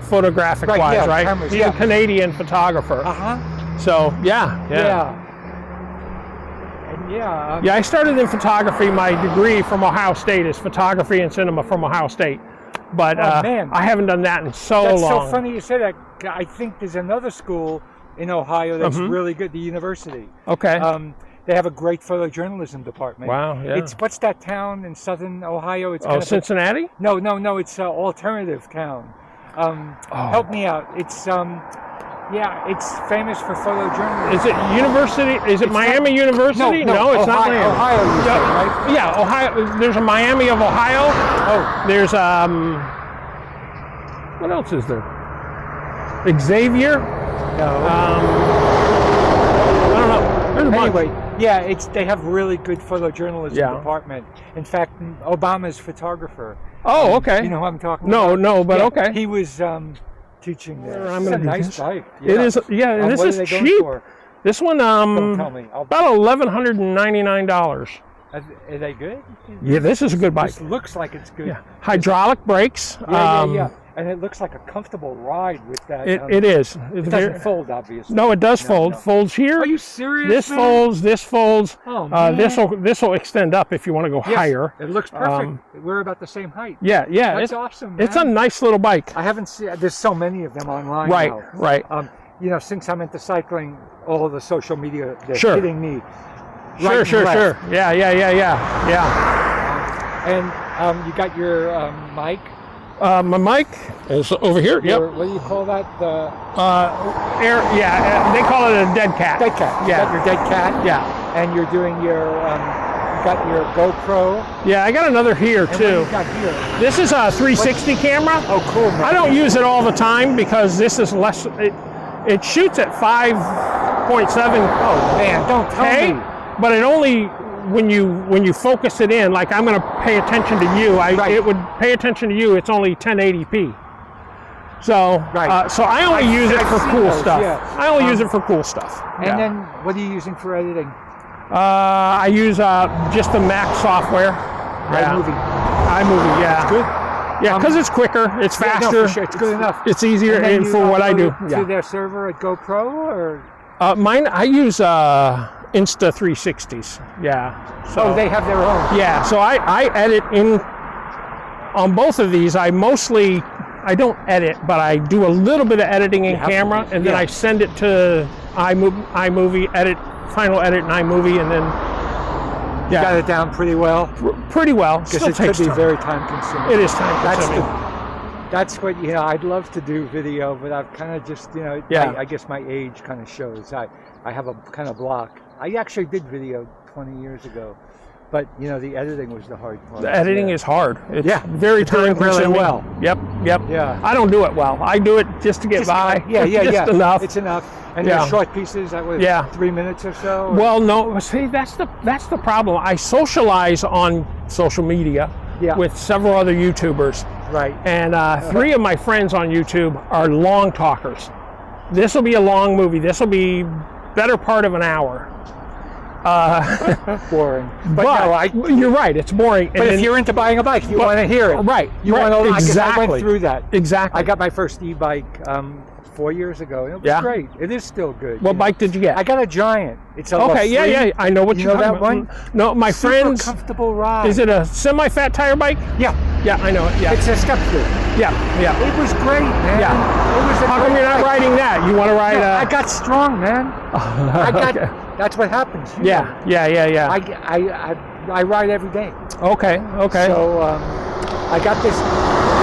photographic wise, right? Cameras, He's a Canadian photographer. So yeah. And I started in photography. My degree from Ohio State is photography and cinema from Ohio State. But I haven't done that in so long. That's so funny you say that. I think there's another school in Ohio that's really good, the university. Okay. They have a great photojournalism department. Wow, yeah. What's that town in southern Ohio? It's Cincinnati? No, it's an alternative town. Help me out. It's it's famous for photojournalism. Is it university? Is it Miami University? No, it's not Miami. Ohio, right? Yeah, Ohio. There's a Miami of Ohio. Oh. There's what else is there? Xavier? No. I don't know. Anyway, they have really good photojournalism department. In fact, Obama's photographer. Oh, okay. You know who I'm talking about? No, but okay. He was teaching there. It's a nice bike. Yeah. It is. Yeah, and this is cheap. This one, don't tell me. About $1,199. Are they good? Yeah, this is a good bike. This looks like it's good. Yeah. Hydraulic brakes. Yeah. And it looks like a comfortable ride with that. It is. It doesn't fold, obviously. No, it does fold. No. Folds here. Are you serious? This man? folds. This folds. Oh, man. This will extend up if you want to go higher. It looks perfect. We're about the same height. Yeah. That's awesome, man. It's a nice little bike. I haven't seen. There's so many of them online. Right. Now. Right. You know, since I'm into cycling, all of the social media, they're Sure. hitting me. Sure. Right and left. Yeah. And you got your mic. My mic is over here. Yep. What do you call that? The Air. Yeah. They call it a dead cat. dead cat. Yeah. You got your dead cat. Yeah. And you're doing your. You got your GoPro. Yeah. I got another here And too. what do you got here? This is a 360 camera. Oh, cool, man. I don't use it all the time because this is less. It shoots at 5.7. Oh man, don't tell me. But it only when you focus it in. Like I'm going to pay attention to you. It would pay attention to you. It's only 1080p. So so I only use it for cool stuff. Yeah. I only use it for cool stuff. And then what are you using for editing? I use just the Mac software. iMovie, yeah. It's good. Yeah, because it's quicker, it's faster. Yeah, no, for sure. It's good enough. It's easier for what I do. To their server at GoPro or? Mine, I use Insta 360s. Yeah. So they have their own. Yeah. So I edit on both of these. I don't edit, but I do a little bit of editing in camera, and then I send it to iMovie, final edit in iMovie, and then. You got it down pretty well? Pretty well. Because it could be very time consuming. It is time consuming. That's what, I'd love to do video, but I've kind of just, I guess my age kind of shows. I have a kind of block. I actually did video 20 years ago, but, the editing was the hard part. The editing is hard. It's very time consuming. Really well. Yep. Yeah. I don't do it well. I do it just to get by. Just enough. It's enough. And they're short pieces, that was 3 minutes or so? Well, no, see, that's the problem. I socialize on social media with several other YouTubers. Right. And 3 of my friends on YouTube are long talkers. This will be a long movie. This will be better part of an hour. Boring. But no, you're right, it's boring. But if you're into buying a bike, you want to hear it. Right. You want to. Exactly. I went through that. Exactly. I got my first e-bike 4 years ago. It was great. It is still good. What bike did you get? I got a Giant. It's a okay. I know what you know that one. No, my friend's comfortable ride. Is it a semi-fat tire bike? Yeah. Yeah, I know it. Yeah. It's a step through. Yeah. It was great, man. Yeah. It was. How come you're not riding that? You want to ride? I got strong, man. I got. Okay. That's what happens. Yeah. I ride every day. Okay. So I got this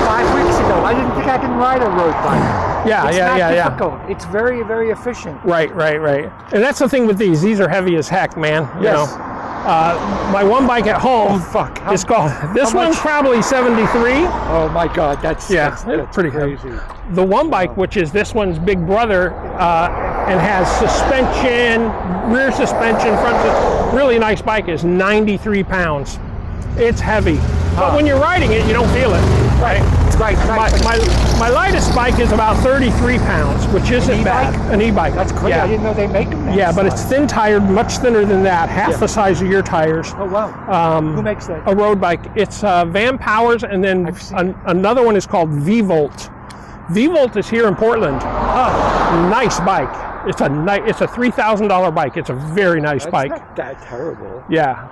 5 weeks ago. I didn't think I can ride a road bike. It's not difficult. It's very, very efficient. Right. And that's the thing with these. These are heavy as heck, man. You know. My one bike at home is called. This one's probably 73. Oh my God, that's pretty crazy. The one bike, which is this one's big brother, and has suspension, rear suspension, front. Really nice bike, is 93 pounds. It's heavy, but when you're riding it, you don't feel it. Right. My lightest bike is about 33 pounds, which isn't bad. An e-bike. That's crazy. I didn't know they make them. But it's thin tired, much thinner than that, half the size of your tires. Oh wow. Who makes that? A road bike. It's Van Powers, and then another one is called V-Volt. V-Volt is here in Portland. Nice bike. It's a $3,000 bike. It's a very nice bike. Not that terrible. Yeah.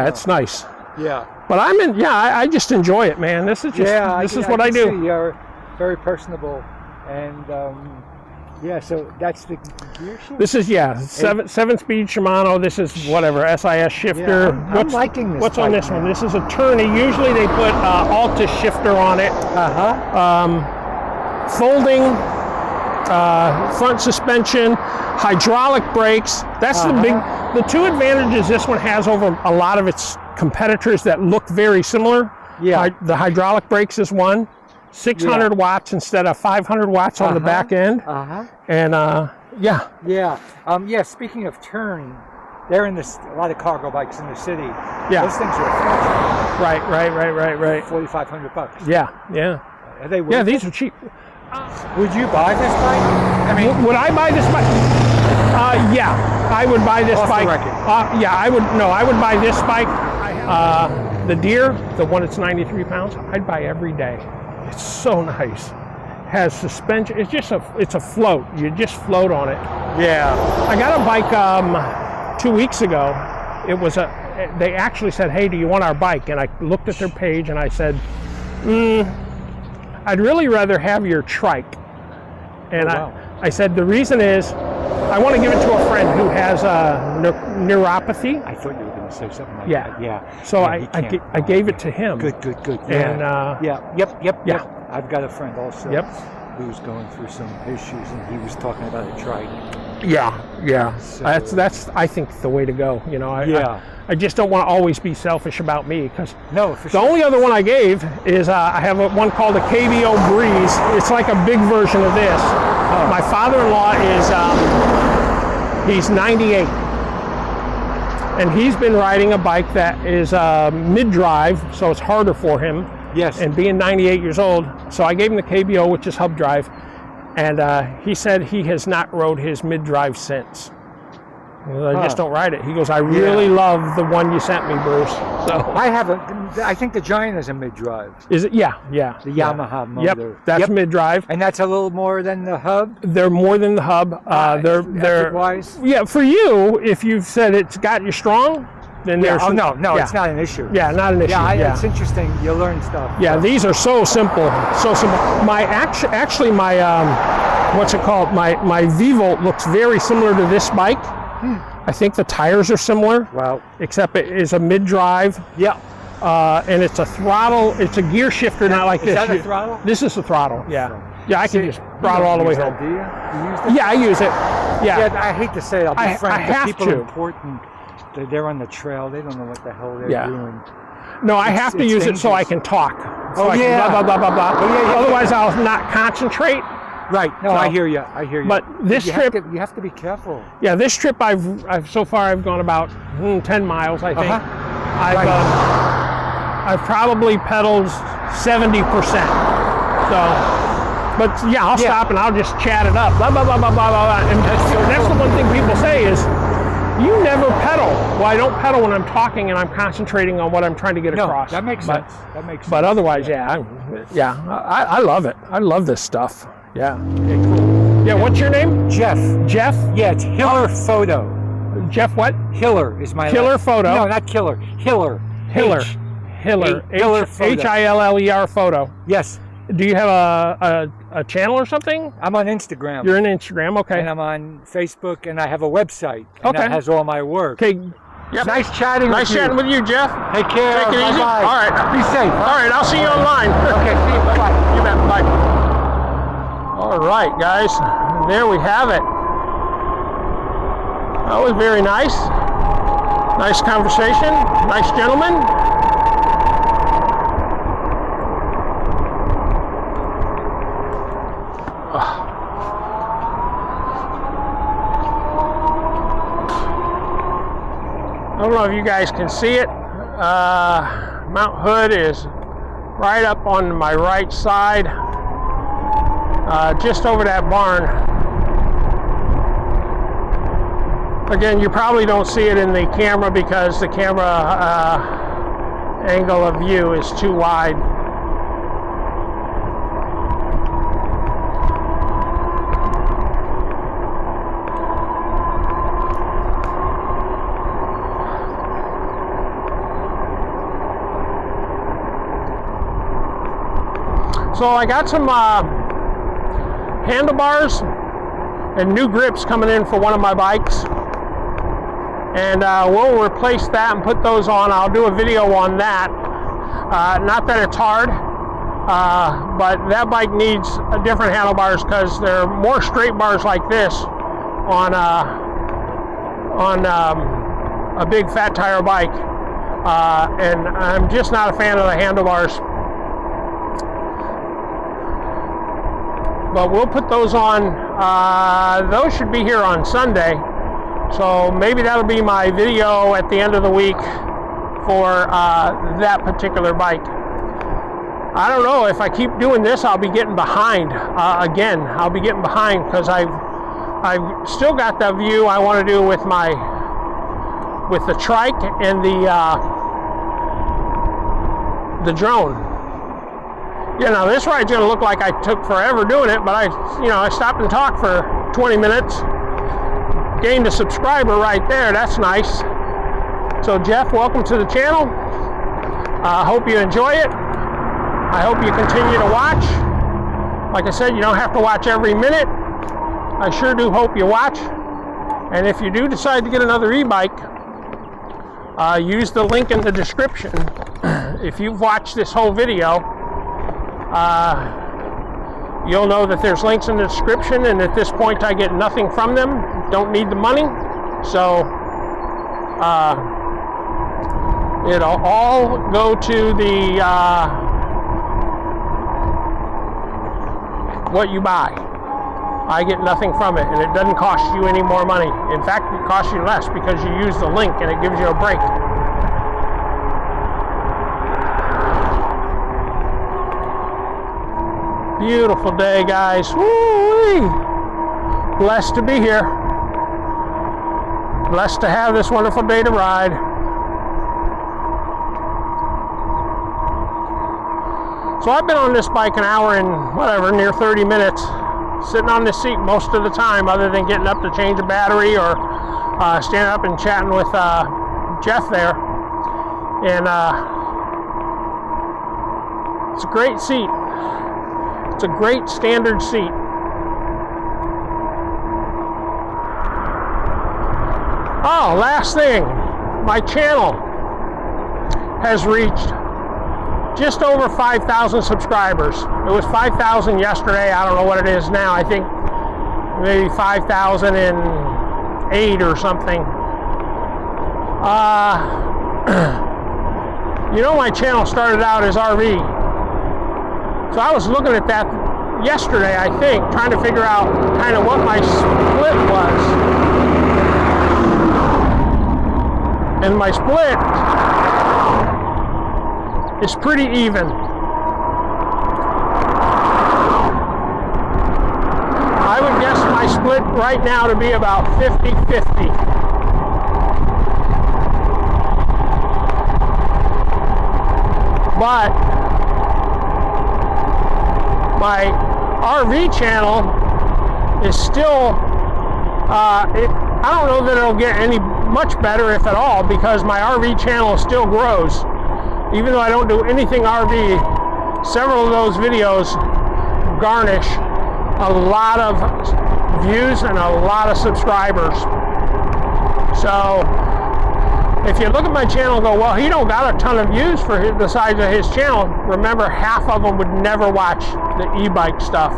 It's nice. Yeah. But I just enjoy it, man. This is just this is what I do. See you're very personable, and so that's the gear shift. This is 7-speed Shimano. This is whatever SIS shifter. Yeah, I'm liking this. What's on this one? This is a tourney. Usually they put Altus shifter on it. Folding front suspension, hydraulic brakes. That's the 2 advantages this one has over a lot of its competitors that look very similar. The hydraulic brakes is one, 600 watts instead of 500 watts on the back end. And speaking of turn, they're in a lot of cargo bikes in the city. Those things are right. $4,500. Yeah. Are they worth it? These are cheap. Would you buy this bike? I mean, would I buy this bike? I would buy this bike. I would buy this bike. The Deer, the one that's 93 pounds, I'd buy every day. It's so nice. Has suspension. It's a float. You just float on it. Yeah. I got a bike 2 weeks ago. They actually said, hey, do you want our bike? And I looked at their page and I said, I'd really rather have your trike. And I said, the reason is I want to give it to a friend who has neuropathy. I thought you were going to say something like that. Yeah. So I gave it to him. Good. Yeah. And Yep. I've got a friend also who's going through some issues, and he was talking about a trike. Yeah. So, that's I think the way to go. You know, I just don't want to always be selfish about me, because the only other one I gave is I have one called the KBO Breeze. It's like a big version of this. My father-in-law he's 98, and he's been riding a bike that is mid-drive, so it's harder for him. Yes. And being 98 years old, so I gave him the KBO, which is hub drive, and he said he has not rode his mid-drive since. I just don't ride it. He goes, I really love the one you sent me, Bruce. So I think the Giant is a mid-drive. Is it? Yeah. The Yamaha motor. Yep, that's mid-drive. And that's a little more than the hub? They're more than the hub. They're wise. Yeah, for you, if you've said it's got you strong, then there's no, it's not an issue. Yeah, not an issue. It's interesting. You learn stuff. Yeah, these are so simple, so simple. My what's it called? My V-Volt looks very similar to this bike. I think the tires are similar. Wow. Except it is a mid-drive. Yeah. And it's a throttle. It's a gear shifter, not like this. Is that a throttle? This is the throttle. Yeah. Yeah, I can just throttle all the way home. Do you? You use it? Yeah, I use it. Yeah. I hate to say it. I'll be frank. I have people to. Important. They're on the trail. They don't know what the hell they're doing. No, I have to use it so I can talk. So I can blah, blah, blah, blah, blah. Otherwise, I'll not concentrate. Right. No, I hear you. But this trip, you have to be careful. Yeah, this trip so far I've gone about 10 miles, I think. I've probably pedaled 70%. So, but yeah, I'll stop and I'll just chat it up. Blah blah blah blah blah blah. And that's the one thing people say is, you never pedal. Well, I don't pedal when I'm talking and I'm concentrating on what I'm trying to get across. That makes sense. But otherwise, I love it. I love this stuff. Yeah. Okay, cool. Yeah, what's your name? Jeff. Jeff? Yeah, it's Hiller Photo. Jeff what? Hiller is my Killer Photo. No, not Killer. Hiller. Hiller. Hiller. Hiller Photo. Yes. Do you have a channel or something? I'm on Instagram. You're on Instagram, okay. And I'm on Facebook, and I have a website. And that has all my work. Okay. Yep. Nice chatting with you. Nice chatting with you, Jeff. Take care. Take it easy. Bye-bye. All right. Be safe. All right, I'll see you online. Okay, see you. Bye-bye. You bet. Bye. All right, guys. There we have it. That was very nice. Nice conversation. Nice gentleman. I don't know if you guys can see it. Mount Hood is right up on my right side, just over that barn. Again, you probably don't see it in the camera because the camera angle of view is too wide. So I got some handlebars and new grips coming in for one of my bikes, and we'll replace that and put those on. I'll do a video on that. Not that it's hard, but that bike needs different handlebars because they're more straight bars like this on a big fat tire bike, and I'm just not a fan of the handlebars. But we'll put those on. Those should be here on Sunday, so maybe that'll be my video at the end of the week for that particular bike. I don't know, if I keep doing this, I'll be getting behind again. I'll be getting behind because I've still got that view I want to do with the trike and the drone. Yeah, now this ride's gonna look like I took forever doing it, but I stopped and talked for 20 minutes. Gained a subscriber right there, that's nice. So Jeff, welcome to the channel. I hope you enjoy it. I hope you continue to watch. Like I said, you don't have to watch every minute. I sure do hope you watch. And if you do decide to get another e-bike, use the link in the description. If you've watched this whole video, you'll know that there's links in the description, and at this point I get nothing from them. Don't need the money. So it'll all go to the what you buy. I get nothing from it, and it doesn't cost you any more money. In fact, it costs you less because you use the link and it gives you a break. Beautiful day, guys. Woo-wee. Blessed to be here. Blessed to have this wonderful day to ride. So I've been on this bike an hour and whatever, near 30 minutes. Sitting on this seat most of the time, other than getting up to change a battery or standing up and chatting with Jeff there. And it's a great seat. It's a great standard seat. Oh, last thing, my channel has reached just over 5,000 subscribers. It was 5,000 yesterday. I don't know what it is now. I think maybe 5,008 or something. You know, my channel started out as RV. So I was looking at that yesterday, I think, trying to figure out kind of what my split was. And my split is pretty even. I would guess my split right now to be about 50-50. But my RV channel is still, I don't know that it'll get any much better, if at all, because my RV channel still grows. Even though I don't do anything RV, several of those videos garnish a lot of views and a lot of subscribers. So if you look at my channel and go, well, he don't got a ton of views for the size of his channel, remember, half of them would never watch the e-bike stuff.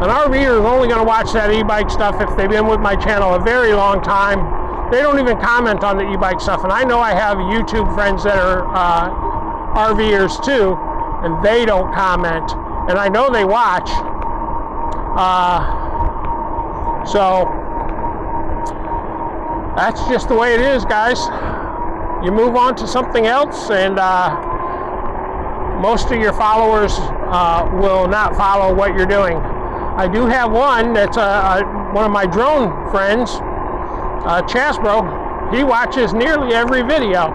An RVer is only going to watch that e-bike stuff if they've been with my channel a very long time. They don't even comment on the e-bike stuff, and I know I have YouTube friends that are RVers too, and they don't comment, and I know they watch. So that's just the way it is, guys. You move on to something else, and most of your followers will not follow what you're doing. I do have one that's one of my drone friends, Chasbro. He watches nearly every video.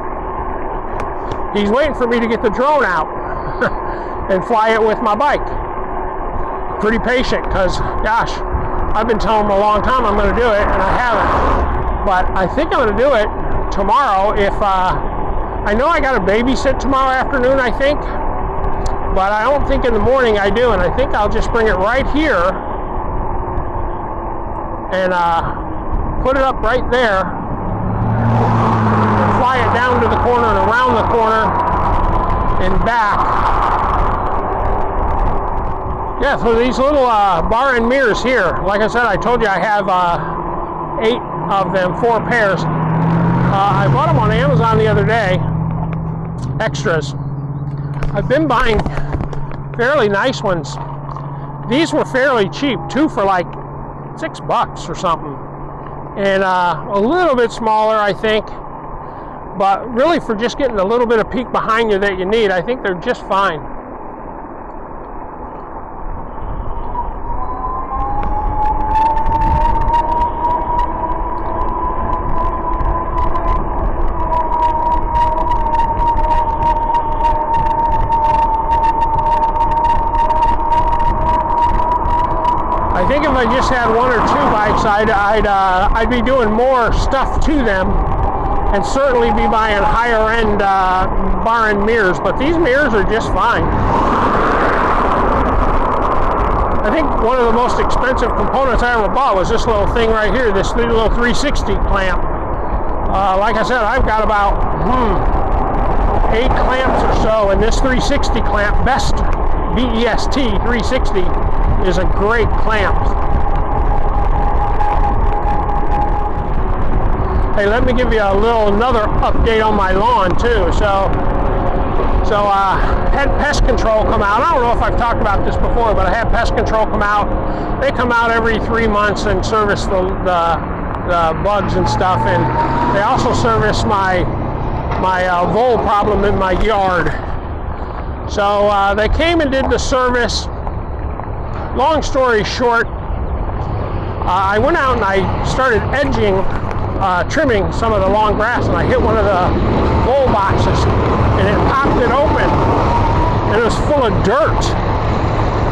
He's waiting for me to get the drone out and fly it with my bike. Pretty patient, because gosh, I've been telling him a long time I'm going to do it, and I haven't. But I think I'm going to do it tomorrow. If I know I got to babysit tomorrow afternoon, I think, but I don't think in the morning I do, and I think I'll just bring it right here and put it up right there, and fly it down to the corner and around the corner and back. Yeah, so these little bar and mirrors here, like I said, I told you I have 8 of them, 4 pairs. I bought them on Amazon the other day, extras. I've been buying fairly nice ones. These were fairly cheap, 2 for like $6 or something. And a little bit smaller, I think. But really, for just getting a little bit of peek behind you that you need, I think they're just fine. I think if I just had one or two bikes, I'd be doing more stuff to them, and certainly be buying higher end bar and mirrors. But these mirrors are just fine. I think one of the most expensive components I ever bought was this little thing right here, this little 360 clamp. Like I said, I've got about 8 clamps or so, and this 360 clamp, Best, BEST 360, is a great clamp. Hey, let me give you another update on my lawn too. So had pest control come out. I don't know if I've talked about this before, but I had pest control come out. They come out every 3 months and service the bugs and stuff, and they also service my vole problem in my yard. So they came and did the service. Long story short, I went out and I started edging, trimming some of the long grass, and I hit one of the vole boxes, and it popped it open, and it was full of dirt.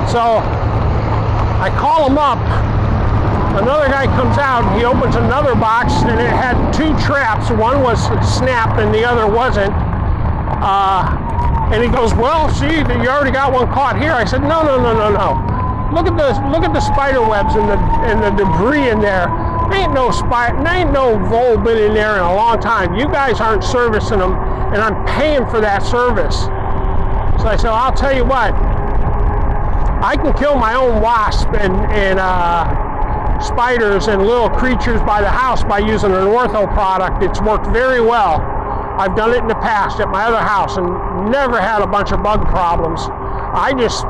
So I call him up. Another guy comes out, and he opens another box, and it had 2 traps. One was snapped and the other wasn't. And he goes, "Well, see, you already got one caught here." I said, "No. Look at the spider webs and the debris in there. There ain't no vole been in there in a long time. You guys aren't servicing them, and I'm paying for that service." So I said, "I'll tell you what. I can kill my own wasp and spiders and little creatures by the house by using an ortho product. It's worked very well. I've done it in the past at my other house and never had a bunch of bug problems. I just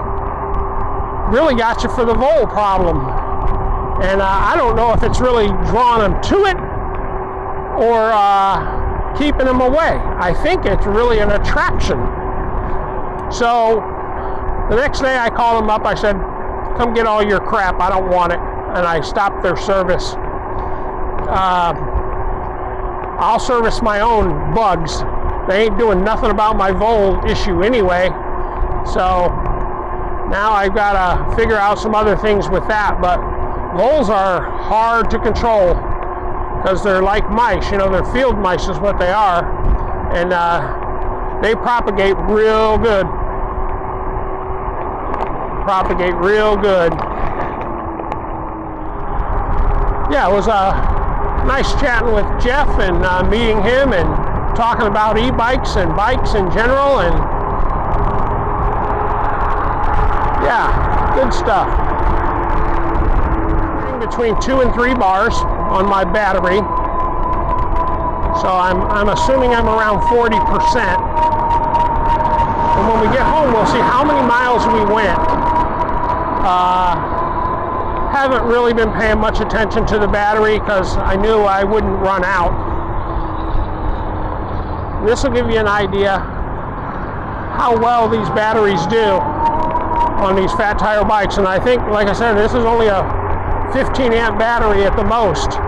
really got you for the vole problem. And I don't know if it's really drawing them to it or keeping them away. I think it's really an attraction." So the next day I called them up. I said, "Come get all your crap. I don't want it." And I stopped their service. I'll service my own bugs. They ain't doing nothing about my vole issue anyway. So now I've got to figure out some other things with that. But voles are hard to control because they're like mice. You know, they're field mice is what they are. And they propagate real good. Yeah, it was nice chatting with Jeff and meeting him and talking about e-bikes and bikes in general, and yeah, good stuff. Between 2 and 3 bars on my battery, so I'm assuming I'm around 40%. And when we get home, we'll see how many miles we went. Haven't really been paying much attention to the battery because I knew I wouldn't run out. This will give you an idea how well these batteries do on these fat tire bikes. And I think, like I said, this is only a 15 amp battery at the most.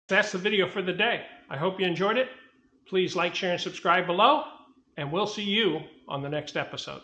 That's the video for the day. I hope you enjoyed it. Please like, share, and subscribe below, and we'll see you on the next episode.